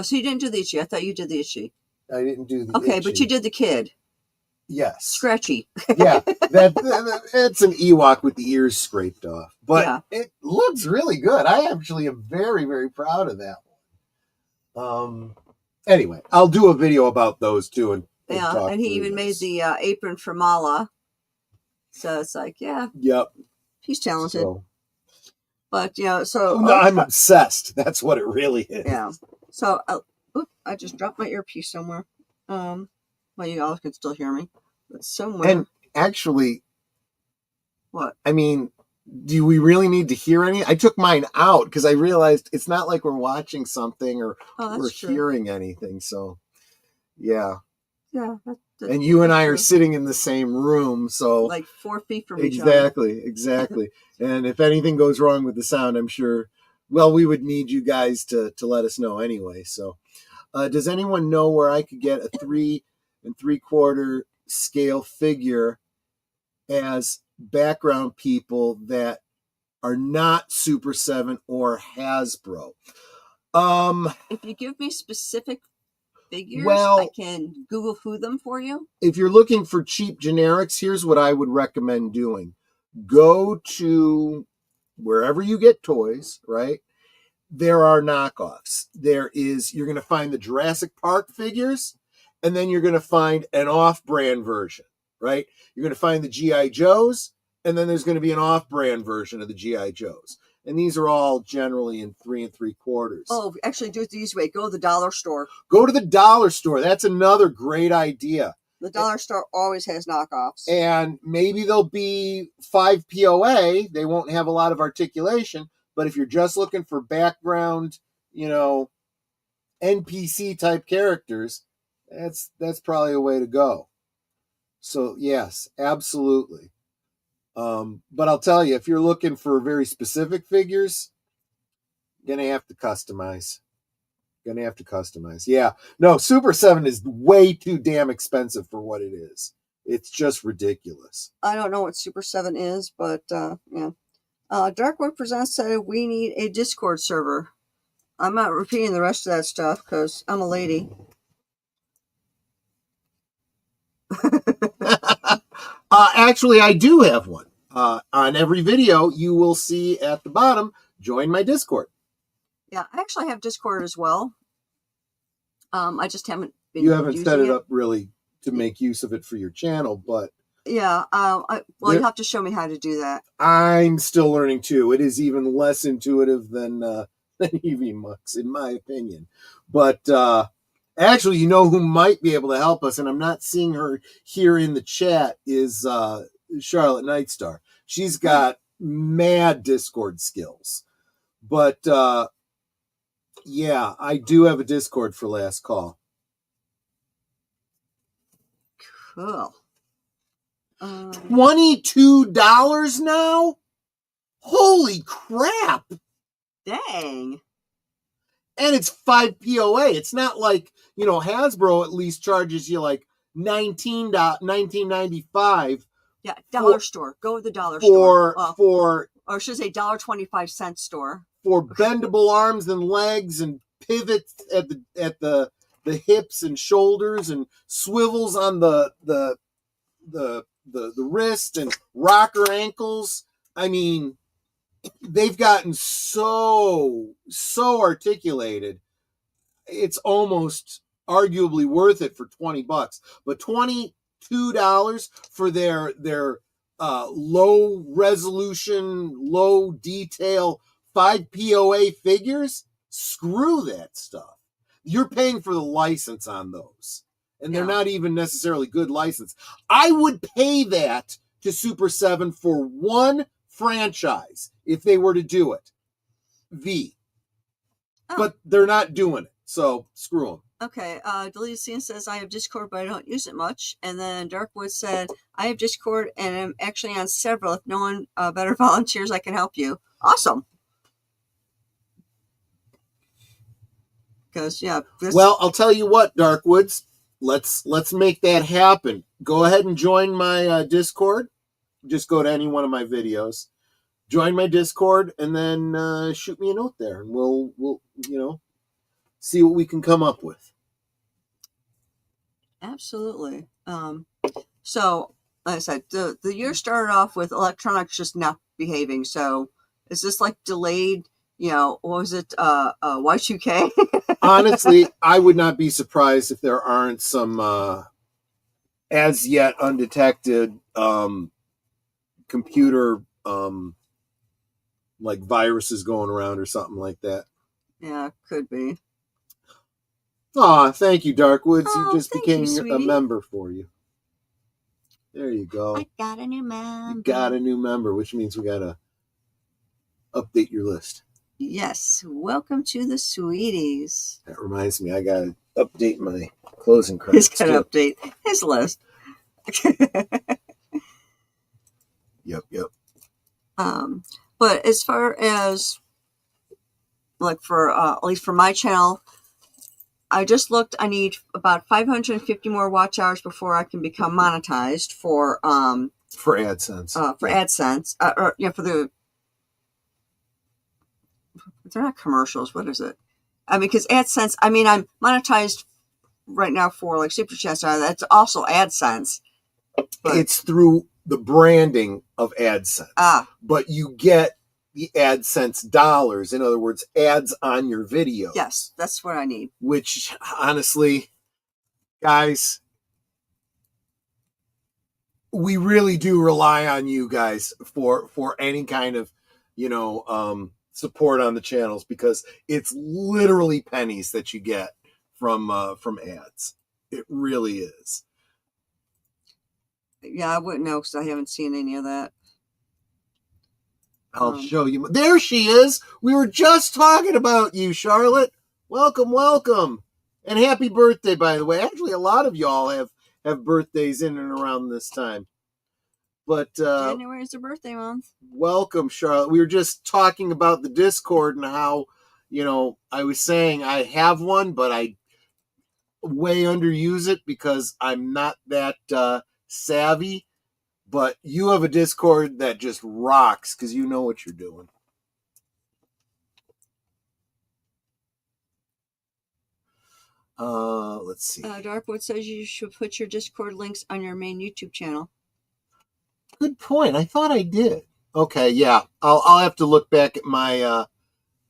so you didn't do the Itchy? I thought you did the Itchy. I didn't do the. Okay, Itchy. but you did the kid. Yes. Scratchy. Yeah, that's an Ewok with the ears scraped off, but yeah. It looks really good. I actually am very, very proud of that one. Anyway, I'll do a video about those too. And he even made the apron for Mala. So it's like, yeah. Yep. he's talented. So, But so no, I'm obsessed. That's what it really is. Yeah. So I just dropped my earpiece somewhere. Well, you all can still hear me, but somewhere. And actually, what? I mean, do we really need to hear any? I took mine out because I realized it's not like we're watching something or we're hearing anything. So, yeah. Yeah. And you and I are sitting in the same room, so like 4 feet from each other. Exactly. And if anything goes wrong with the sound, I'm sure, well, we would need you guys to let us know anyway. So, does anyone know where I could get a 3 3/4 scale figure as background people that are not Super 7 or Hasbro? If you give me specific figures, well, I can Google Foo them for you. If you're looking for cheap generics, here's what I would recommend doing. Go to wherever you get toys, right? There are knockoffs. You're going to find the Jurassic Park figures, and then you're going to find an off-brand version, right? You're going to find the G.I. Joes, and then there's going to be an off-brand version of the G.I. Joes. And these are all generally in 3 3/4. Oh, actually, do it the easy way. Go to the dollar store. Go to the dollar store. That's another great idea. The dollar store always has knockoffs. And maybe they'll be 5 POA. They won't have a lot of articulation. But if you're just looking for background, NPC type characters, that's probably a way to go. So, yes, absolutely. But I'll tell you, if you're looking for very specific figures, gonna have to customize. Yeah. No, Super 7 is way too damn expensive for what it is. It's just ridiculous. I don't know what Super 7 is, but yeah. Darkwood Presents said we need a Discord server. I'm not repeating the rest of that stuff because I'm a lady. Actually, I do have one. On every video, you will see at the bottom, join my Discord. Yeah, I actually have Discord as well. I just haven't been You haven't set it up really to make use of it for your channel, but... Yeah, you have to show me how to do that. I'm still learning too. It is even less intuitive than EVMux, in my opinion. But actually, who might be able to help us, and I'm not seeing her here in the chat, is Charlotte Nightstar. She's got mad Discord skills. But yeah, I do have a Discord for Last Call. Cool. $22 now? Holy crap! Dang. And it's 5 POA. It's not like, Hasbro at least charges you like $19.95. Yeah, dollar store. Go to the dollar store. Or I should say $1.25 store. For bendable arms and legs and pivots at the hips and shoulders and swivels on the wrist and rocker ankles. I mean, they've gotten so articulated. It's almost arguably worth it for $20. But $22 for their low resolution, low detail 5 POA figures? Screw that stuff. You're paying for the license on those. And they're not even necessarily good license. I would pay that to Super 7 for one franchise if they were to do it. V. Oh. But they're not doing it. So screw them. Okay. Deleted Scene says, I have Discord, but I don't use it much. And then Darkwood said, I have Discord and I'm actually on several. If no one better volunteers, I can help you. Awesome. Because, well, I'll tell you what, Darkwoods. Let's make that happen. Go ahead and join my Discord. Just go to any one of my videos. Join my Discord and then shoot me a note there, and we'll see what we can come up with. Absolutely. So, like I said, the year started off with electronics just not behaving. So, is this like delayed? What was it? Y2K? Honestly, I would not be surprised if there aren't some as yet undetected computer like viruses going around or something like that. Yeah, could be. Aw, thank you, Darkwoods. Oh, You just thank became you, a sweetie. member for you. There you go. I got a new member. You got a new member, which means we got to update your list. Yes. Welcome to the Sweeties. That reminds me, I got to update my closing credits. He's got to update his list. Yep. But as far as like for at least for my channel, I just looked. I need about 550 more watch hours before I can become monetized for AdSense. AdSense, for the. They're not commercials. What is it? I mean, because AdSense. I mean, I'm monetized right now for like Super Chat. That's also AdSense. But it's through the branding of AdSense. But you get the AdSense dollars. In other words, ads on your video. Yes, that's what I need. Which, honestly, guys, we really do rely on you guys for any kind of, support on the channels, because it's literally pennies that you get from ads. It really is. Yeah, I wouldn't know because I haven't seen any of that. I'll show you. There she is. We were just talking about you, Charlotte. Welcome. And happy birthday, by the way. Actually, a lot of y'all have birthdays in and around this time. But January is the birthday month. Welcome, Charlotte. We were just talking about the Discord and how, I was saying I have one, but I way underuse it because I'm not that savvy. But you have a Discord that just rocks because you know what you're doing. Let's see. Darkwood says you should put your Discord links on your main YouTube channel. Good point. I thought I did. Okay, yeah. I'll have to look back at my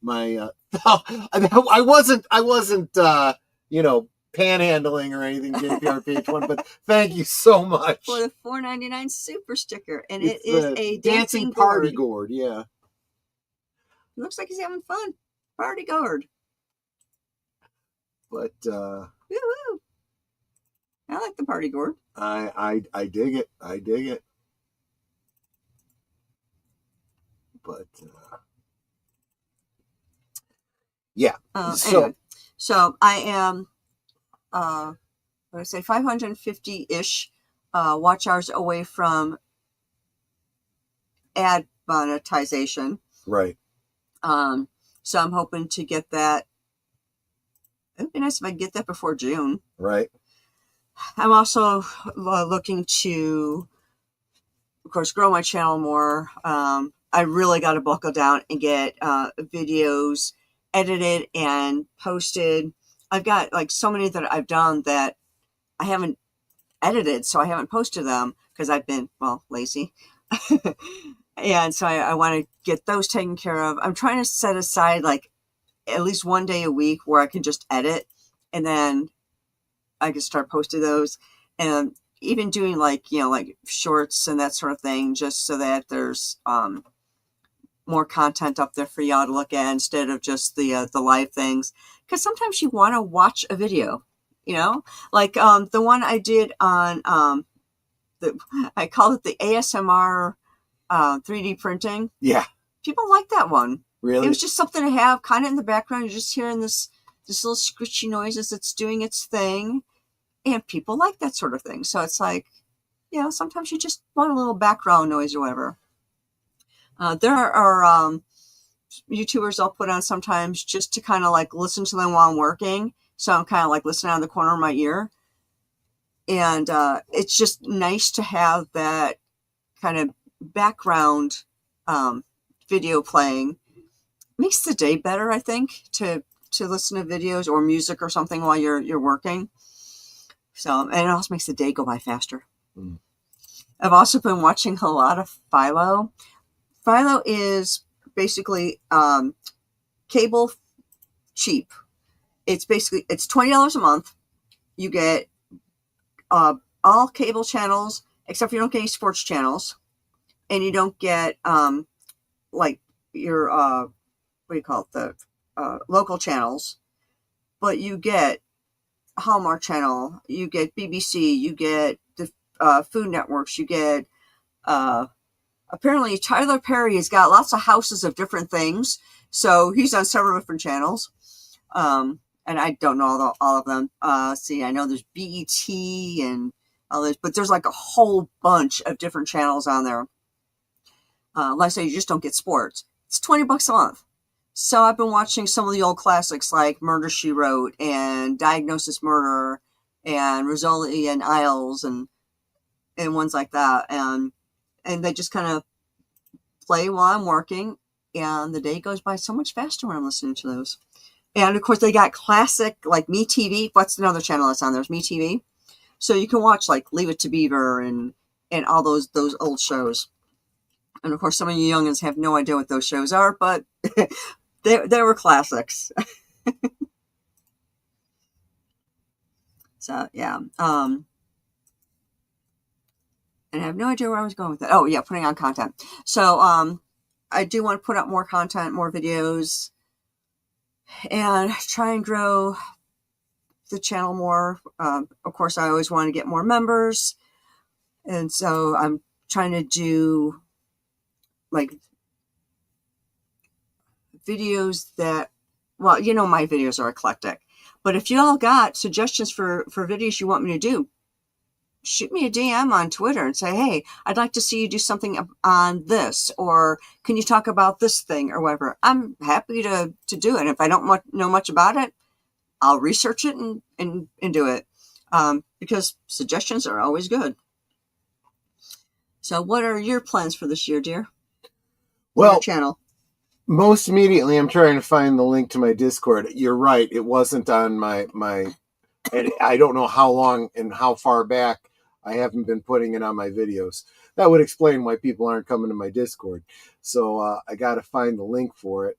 I wasn't panhandling or anything, JPRPH1, but thank you so much for the $4.99 super sticker, and it is a dancing party gourd. Yeah, it looks like he's having fun. Party gourd. But woo-hoo. I like the party gourd. I dig it. I dig it. But yeah. Anyway, so I am. What I say, 550-ish watch hours away from ad monetization. Right. So I'm hoping to get that. It would be nice if I could get that before June. Right. I'm also looking to, of course, grow my channel more. I really got to buckle down and get videos edited and posted. I've got like so many that I've done that I haven't edited, so I haven't posted them because I've been, lazy. And so I want to get those taken care of. I'm trying to set aside like at least one day a week where I can just edit, and then I can start posting those, and even doing like shorts and that sort of thing, just so that there's more content up there for y'all to look at instead of just the live things. Because sometimes you want to watch a video, like the one I did on I called it the ASMR 3D printing. Yeah, people like that one. Really, it was just something to have kind of in the background. You're just hearing this little scritchy noises that's doing its thing, and people like that sort of thing. So it's like, sometimes you just want a little background noise or whatever. There are YouTubers I'll put on sometimes just to kind of like listen to them while I'm working. So I'm kind of like listening out of the corner of my ear. And it's just nice to have that kind of background video playing. Makes the day better, I think, to listen to videos or music or something while you're working. So, and it also makes the day go by faster. Mm. I've also been watching a lot of Philo. Philo is basically cable cheap. It's $20 a month. You get all cable channels, except for you don't get any sports channels, and you don't get like your what do you call it, the local channels, but you get Hallmark Channel, you get BBC, you get the Food Networks, you get apparently Tyler Perry has got lots of houses of different things, so he's on several different channels. And I don't know all of them. See, I know there's BET and all this, but there's like a whole bunch of different channels on there. Like I say, you just don't get sports. It's $20 a month. So I've been watching some of the old classics like Murder, She Wrote and Diagnosis Murder and Rizzoli and Isles and ones like that. And they just kind of play while I'm working, and the day goes by so much faster when I'm listening to those. And of course, they got classic like Me TV. What's another channel that's on there? It's Me TV. So you can watch like Leave It to Beaver and all those old shows. And of course, some of you youngins have no idea what those shows are, but they were classics. So yeah. And I have no idea where I was going with that. Oh yeah, putting on content. So I do want to put out more content, more videos, and try and grow the channel more. Of course, I always want to get more members. And so I'm trying to do like videos that, well, you know, my videos are eclectic, but if you all got suggestions for videos you want me to do, shoot me a DM on Twitter and say, hey, I'd like to see you do something on this, or can you talk about this thing or whatever. I'm happy to do it. If I don't know much about it, I'll research it and do it. Because suggestions are always good. So what are your plans for this year, dear? Well, your channel. Most immediately, I'm trying to find the link to my Discord. You're right. It wasn't on my, and I don't know how long and how far back I haven't been putting it on my videos. That would explain why people aren't coming to my Discord. So I got to find the link for it.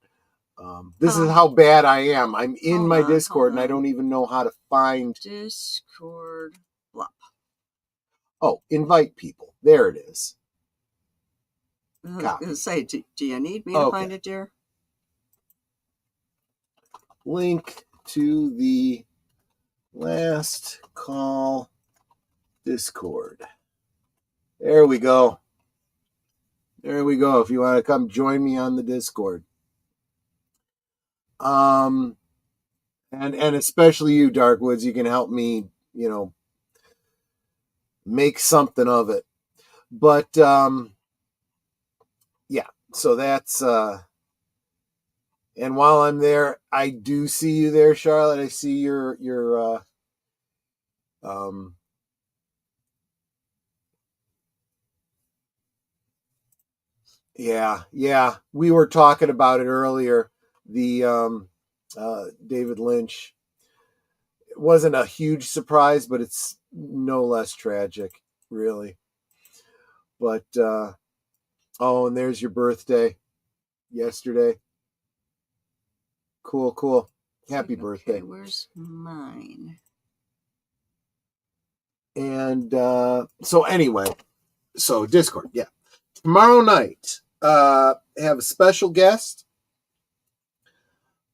This is how bad I am. I'm in my Discord and I don't even know how to find Discord. Oh, invite people. There it is. I was going to say, do you need me to find it, dear? Link to the Last Call Discord. There we go. There we go. If you want to come join me on the Discord. And especially you, Darkwoods, you can help me, make something of it. But yeah, so that's and while I'm there, I do see you there, Charlotte. I see your yeah. We were talking about it earlier. The David Lynch. It wasn't a huge surprise, but it's no less tragic, really. But and there's your birthday yesterday. Cool. Happy birthday. Where's mine? And so anyway, so Discord, yeah. Tomorrow night, have a special guest.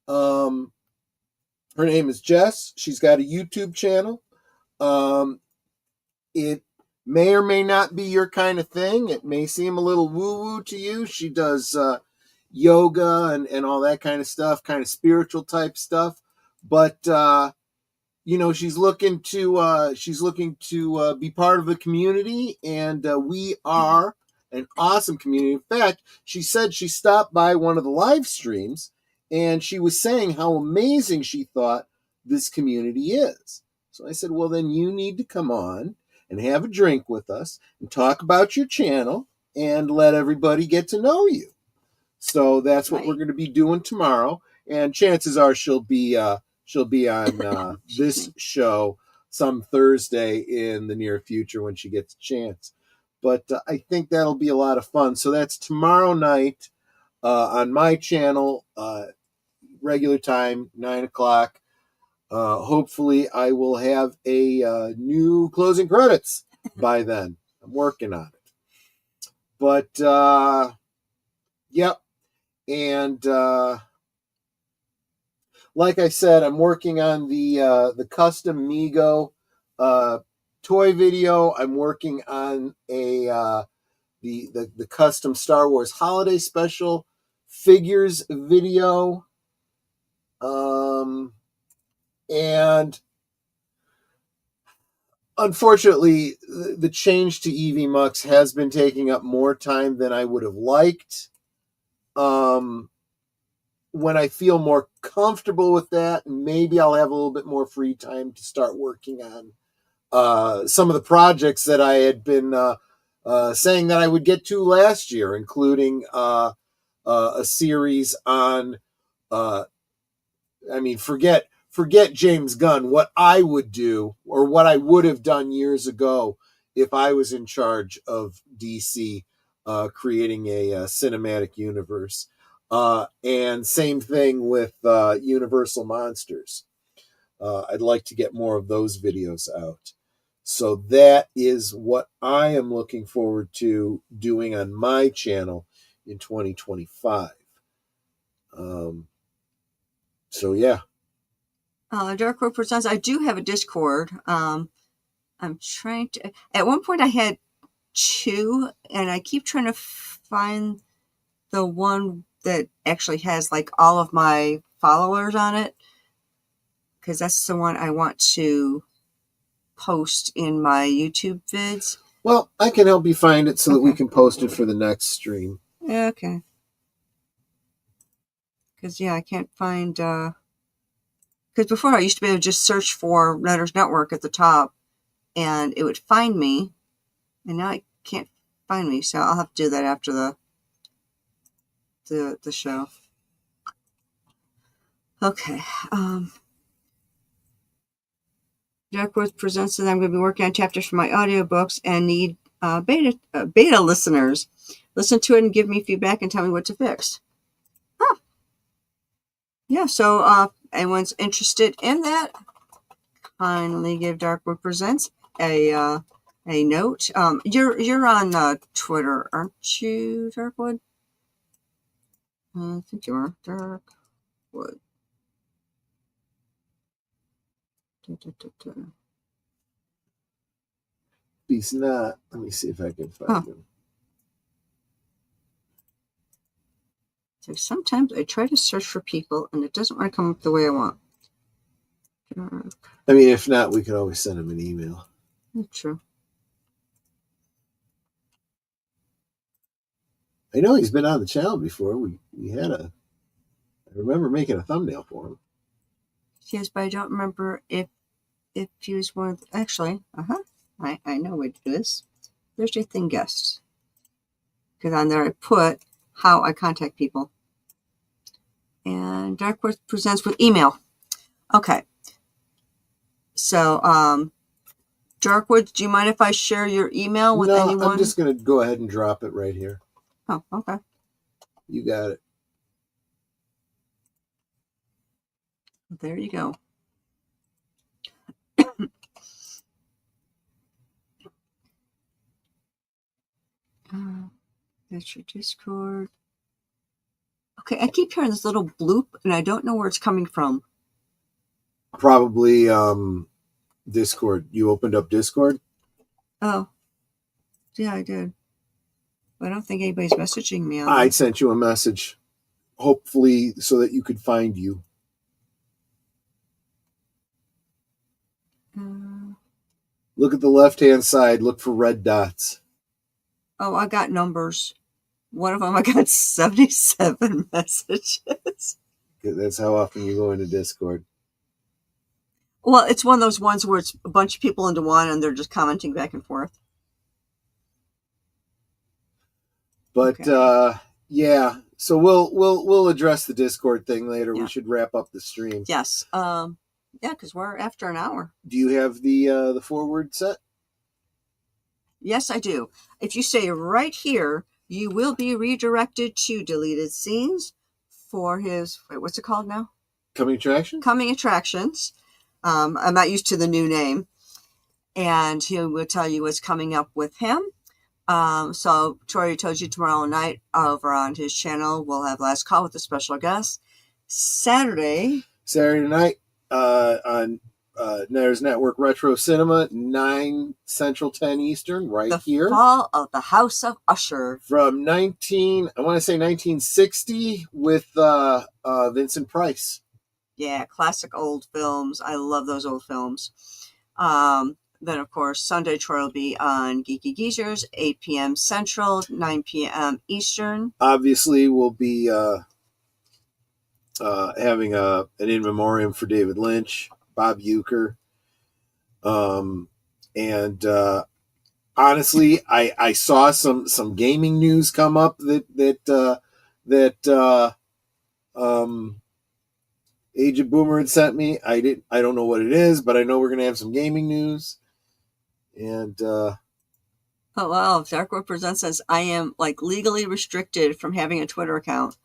Her name is Jess. She's got a YouTube channel. It may or may not be your kind of thing. It may seem a little woo-woo to you. She does yoga and all that kind of stuff, kind of spiritual type stuff. But she's looking to be part of a community, and we are an awesome community. In fact, she said she stopped by one of the live streams, and she was saying how amazing she thought this community is. So I said, well, then you need to come on and have a drink with us and talk about your channel and let everybody get to know you. So that's what we're going to be doing tomorrow. And chances are she'll be on this show some Thursday in the near future when she gets a chance. But I think that'll be a lot of fun. So that's tomorrow night on my channel, regular time, 9:00. Hopefully I will have a new closing credits by then. I'm working on it. But, yep. And like I said, I'm working on the custom Mego toy video. I'm working on the custom Star Wars Holiday Special figures video. And unfortunately, the change to EVMux has been taking up more time than I would have liked. When I feel more comfortable with that, maybe I'll have a little bit more free time to start working on some of the projects that I had been saying that I would get to last year, including a series on, forget James Gunn, what I would do or what I would have done years ago if I was in charge of DC creating a cinematic universe. And same thing with Universal Monsters. I'd like to get more of those videos out. So that is what I am looking forward to doing on my channel in 2025. So yeah. Dark Road Presents, I do have a Discord. I'm trying to, at one point I had 2, and I keep trying to find the one that actually has like all of my followers on it, because that's the one I want to post in my YouTube vids. Well, I can help you find it so that we can post it for the next stream. Yeah, okay. Because, yeah, I can't find... Because before I used to be able to just search for Letters Network at the top, and it would find me, and now it can't find me, so I'll have to do that after the show. Okay. Jackworth presents that I'm going to be working on chapters for my audiobooks and need beta listeners. Listen to it and give me feedback and tell me what to fix. Huh. Yeah, so anyone's interested in that, kindly give Darkwood Presents a note. You're on Twitter, aren't you, Darkwood? I think you are. Darkwood. He's not. Let me see if I can find him. So sometimes I try to search for people and it doesn't want to come up the way I want. I mean, if not, we could always send him an email. That's true. I know he's been on the channel before. We had I remember making a thumbnail for him. Yes, but I don't remember if he was one of the, actually, I know what it is. Thursday Thing guests. Because on there I put how I contact people. And Darkworth Presents with email. Okay. So, Darkwood, do you mind if I share your email with anyone? No, I'm just going to go ahead and drop it right here. Oh, okay. You got it. There you go. That's your Discord. Okay, I keep hearing this little bloop, and I don't know where it's coming from. Probably Discord. You opened up Discord? Oh. Yeah, I did. But I don't think anybody's messaging me on I sent you a message, hopefully so that you could find you. Look at the left-hand side. Look for red dots. Oh, I got numbers. One of them, I got 77 messages. That's how often you go into Discord. Well, it's one of those ones where it's a bunch of people into one and they're just commenting back and forth. But okay. Yeah, so we'll address the Discord thing later. Yeah. We should wrap up the stream. Yes. Yeah, because we're after an hour. Do you have the forward set? Yes, I do. If you stay right here, you will be redirected to deleted scenes for his, what's it called now? Coming Attractions? Coming Attractions. I'm not used to the new name. And he will tell you what's coming up with him. So Troy told you tomorrow night over on his channel, we'll have Last Call with a special guest. Saturday night on Netters Network Retro Cinema, 9 Central, 10 Eastern, right the here. Fall of the House of Usher. From 1960 with Vincent Price. Yeah, classic old films. I love those old films. Then, of course, Sunday, Troy will be on Geeky Geezers, 8 p.m. Central, 9 p.m. Eastern. Obviously, we'll be having an in memoriam for David Lynch, Bob Uecker. And honestly, I saw some gaming news come up that Agent Boomer had sent me. I don't know what it is, but I know we're gonna have some gaming news. And oh wow, Darkwood Presents says I am like legally restricted from having a Twitter account.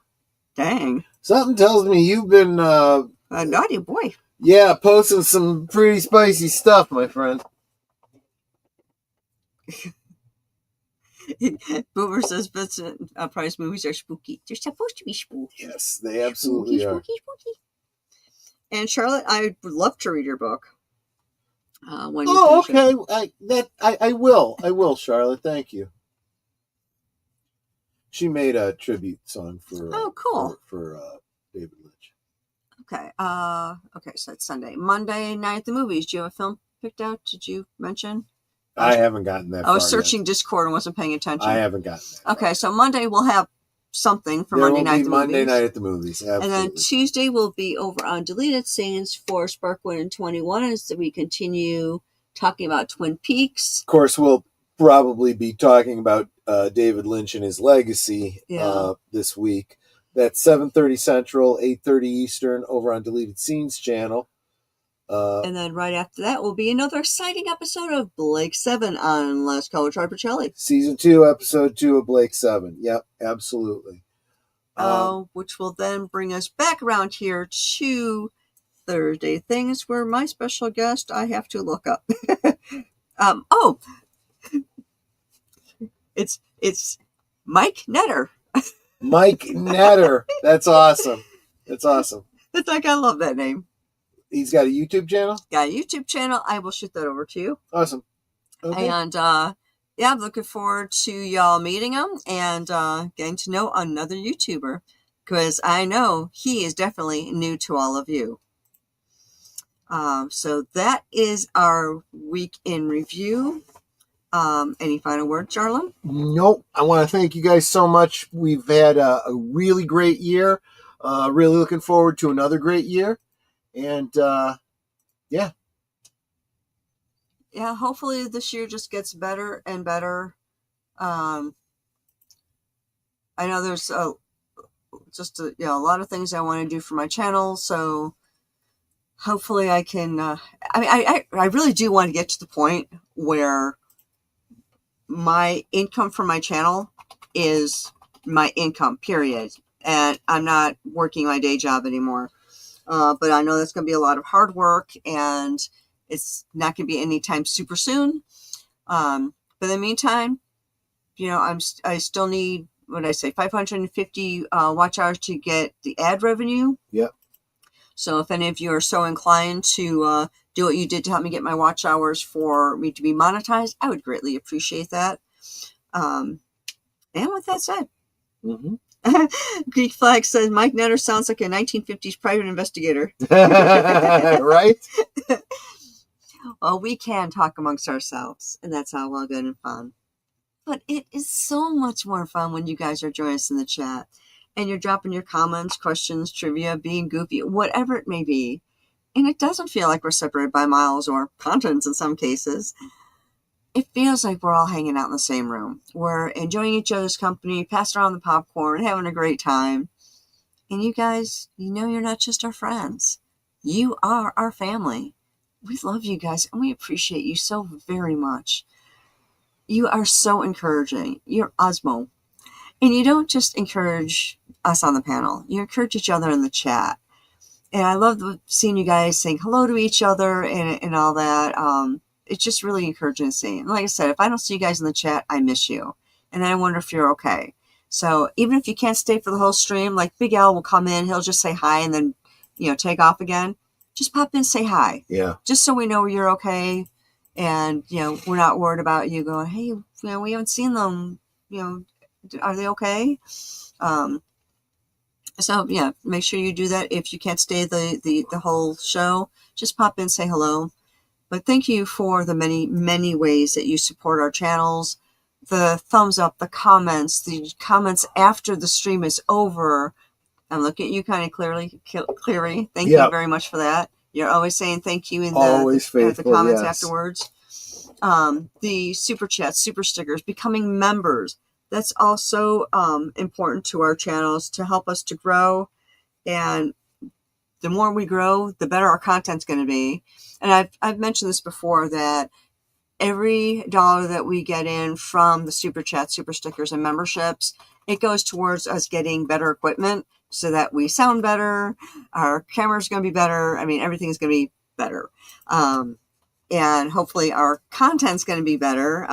Dang. Something tells me you've been a naughty boy. Yeah, posting some pretty spicy stuff, my friend. Boomer says Vincent Price movies are spooky. They're supposed to be spooky. Yes, they absolutely are. Spooky. And Charlotte, I would love to read your book. When you okay. I will, Charlotte. Thank you. She made a tribute song for cool for David Lynch. Okay. Okay, so it's Sunday. Monday night at the movies. Do you have a film picked out? Did you mention? I haven't gotten that far. I was searching Discord and wasn't paying attention. I haven't gotten that. Okay, so Monday we'll have something for Monday night at the movies. Monday night at the movies. Absolutely. And then Tuesday we'll be over on Deleted Scenes for Sparkwood and 21 as we continue talking about Twin Peaks. Of course, we'll probably be talking about David Lynch and his legacy this week. That's 7:30 Central, 8:30 Eastern over on Deleted Scenes channel. And then right after that will be another exciting episode of Blake 7 on Last Call with Troy Pacelli. Season 2, Episode 2 of Blake 7. Yep, absolutely. Which will then bring us back around here to Thursday Things, where my special guest I have to look up. It's Mike Netter. Mike Netter. That's awesome. That's awesome. It's like, I love that name. He's got a YouTube channel? Got a YouTube channel. I will shoot that over to you. Awesome. Okay. And I'm looking forward to y'all meeting him and getting to know another YouTuber, because I know he is definitely new to all of you. So that is our week in review. Any final words, Jarlin? Nope. I want to thank you guys so much. We've had a really great year. Really looking forward to another great year. And yeah, hopefully this year just gets better and better. I know there's a lot of things I want to do for my channel, so hopefully I can I really do want to get to the point where my income from my channel is my income, period, and I'm not working my day job anymore. But I know that's going to be a lot of hard work, and it's not going to be anytime super soon. But in the meantime, I still need, 550 watch hours to get the ad revenue. Yep. So if any of you are so inclined to do what you did to help me get my watch hours for me to be monetized, I would greatly appreciate that. And with that said, Geek Flag says Mike Netter sounds like a 1950s private investigator. Right? Well, we can talk amongst ourselves, and that's all well good and fun. But it is so much more fun when you guys are joining us in the chat, and you're dropping your comments, questions, trivia, being goofy, whatever it may be. And it doesn't feel like we're separated by miles or continents in some cases. It feels like we're all hanging out in the same room. We're enjoying each other's company, passing around the popcorn, having a great time. And you guys, you're not just our friends. You are our family. We love you guys, and we appreciate you so very much. You are so encouraging. You're AWESMOE. And you don't just encourage us on the panel. You encourage each other in the chat. And I love seeing you guys saying hello to each other and all that. it's just really encouraging to see. And like I said, if I don't see you guys in the chat, I miss you. And I wonder if you're okay. So even if you can't stay for the whole stream, like Big Al will come in, he'll just say hi and then, take off again. Just pop in, say hi. Yeah. Just so we know you're okay. And, we're not worried about you going, hey, we haven't seen them. Are they okay? So yeah, make sure you do that. If you can't stay the whole show, just pop in, say hello. But thank you for the many, many ways that you support our channels. The thumbs up, the comments after the stream is over. I'm looking at you, Connie Cleary. Thank you very much for that. You're always saying thank you in the comments afterwards. The super chats, super stickers, becoming members. That's also important to our channels to help us to grow. And the more we grow, the better our content's going to be. And I've mentioned this before, that every dollar that we get in from the super chats, super stickers, and memberships, it goes towards us getting better equipment so that we sound better. Our camera's going to be better. I mean, everything's going to be better. And hopefully our content's going to be better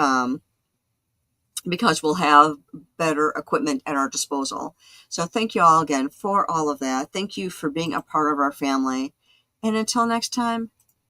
because we'll have better equipment at our disposal. So thank you all again for all of that. Thank you for being a part of our family. And until next time,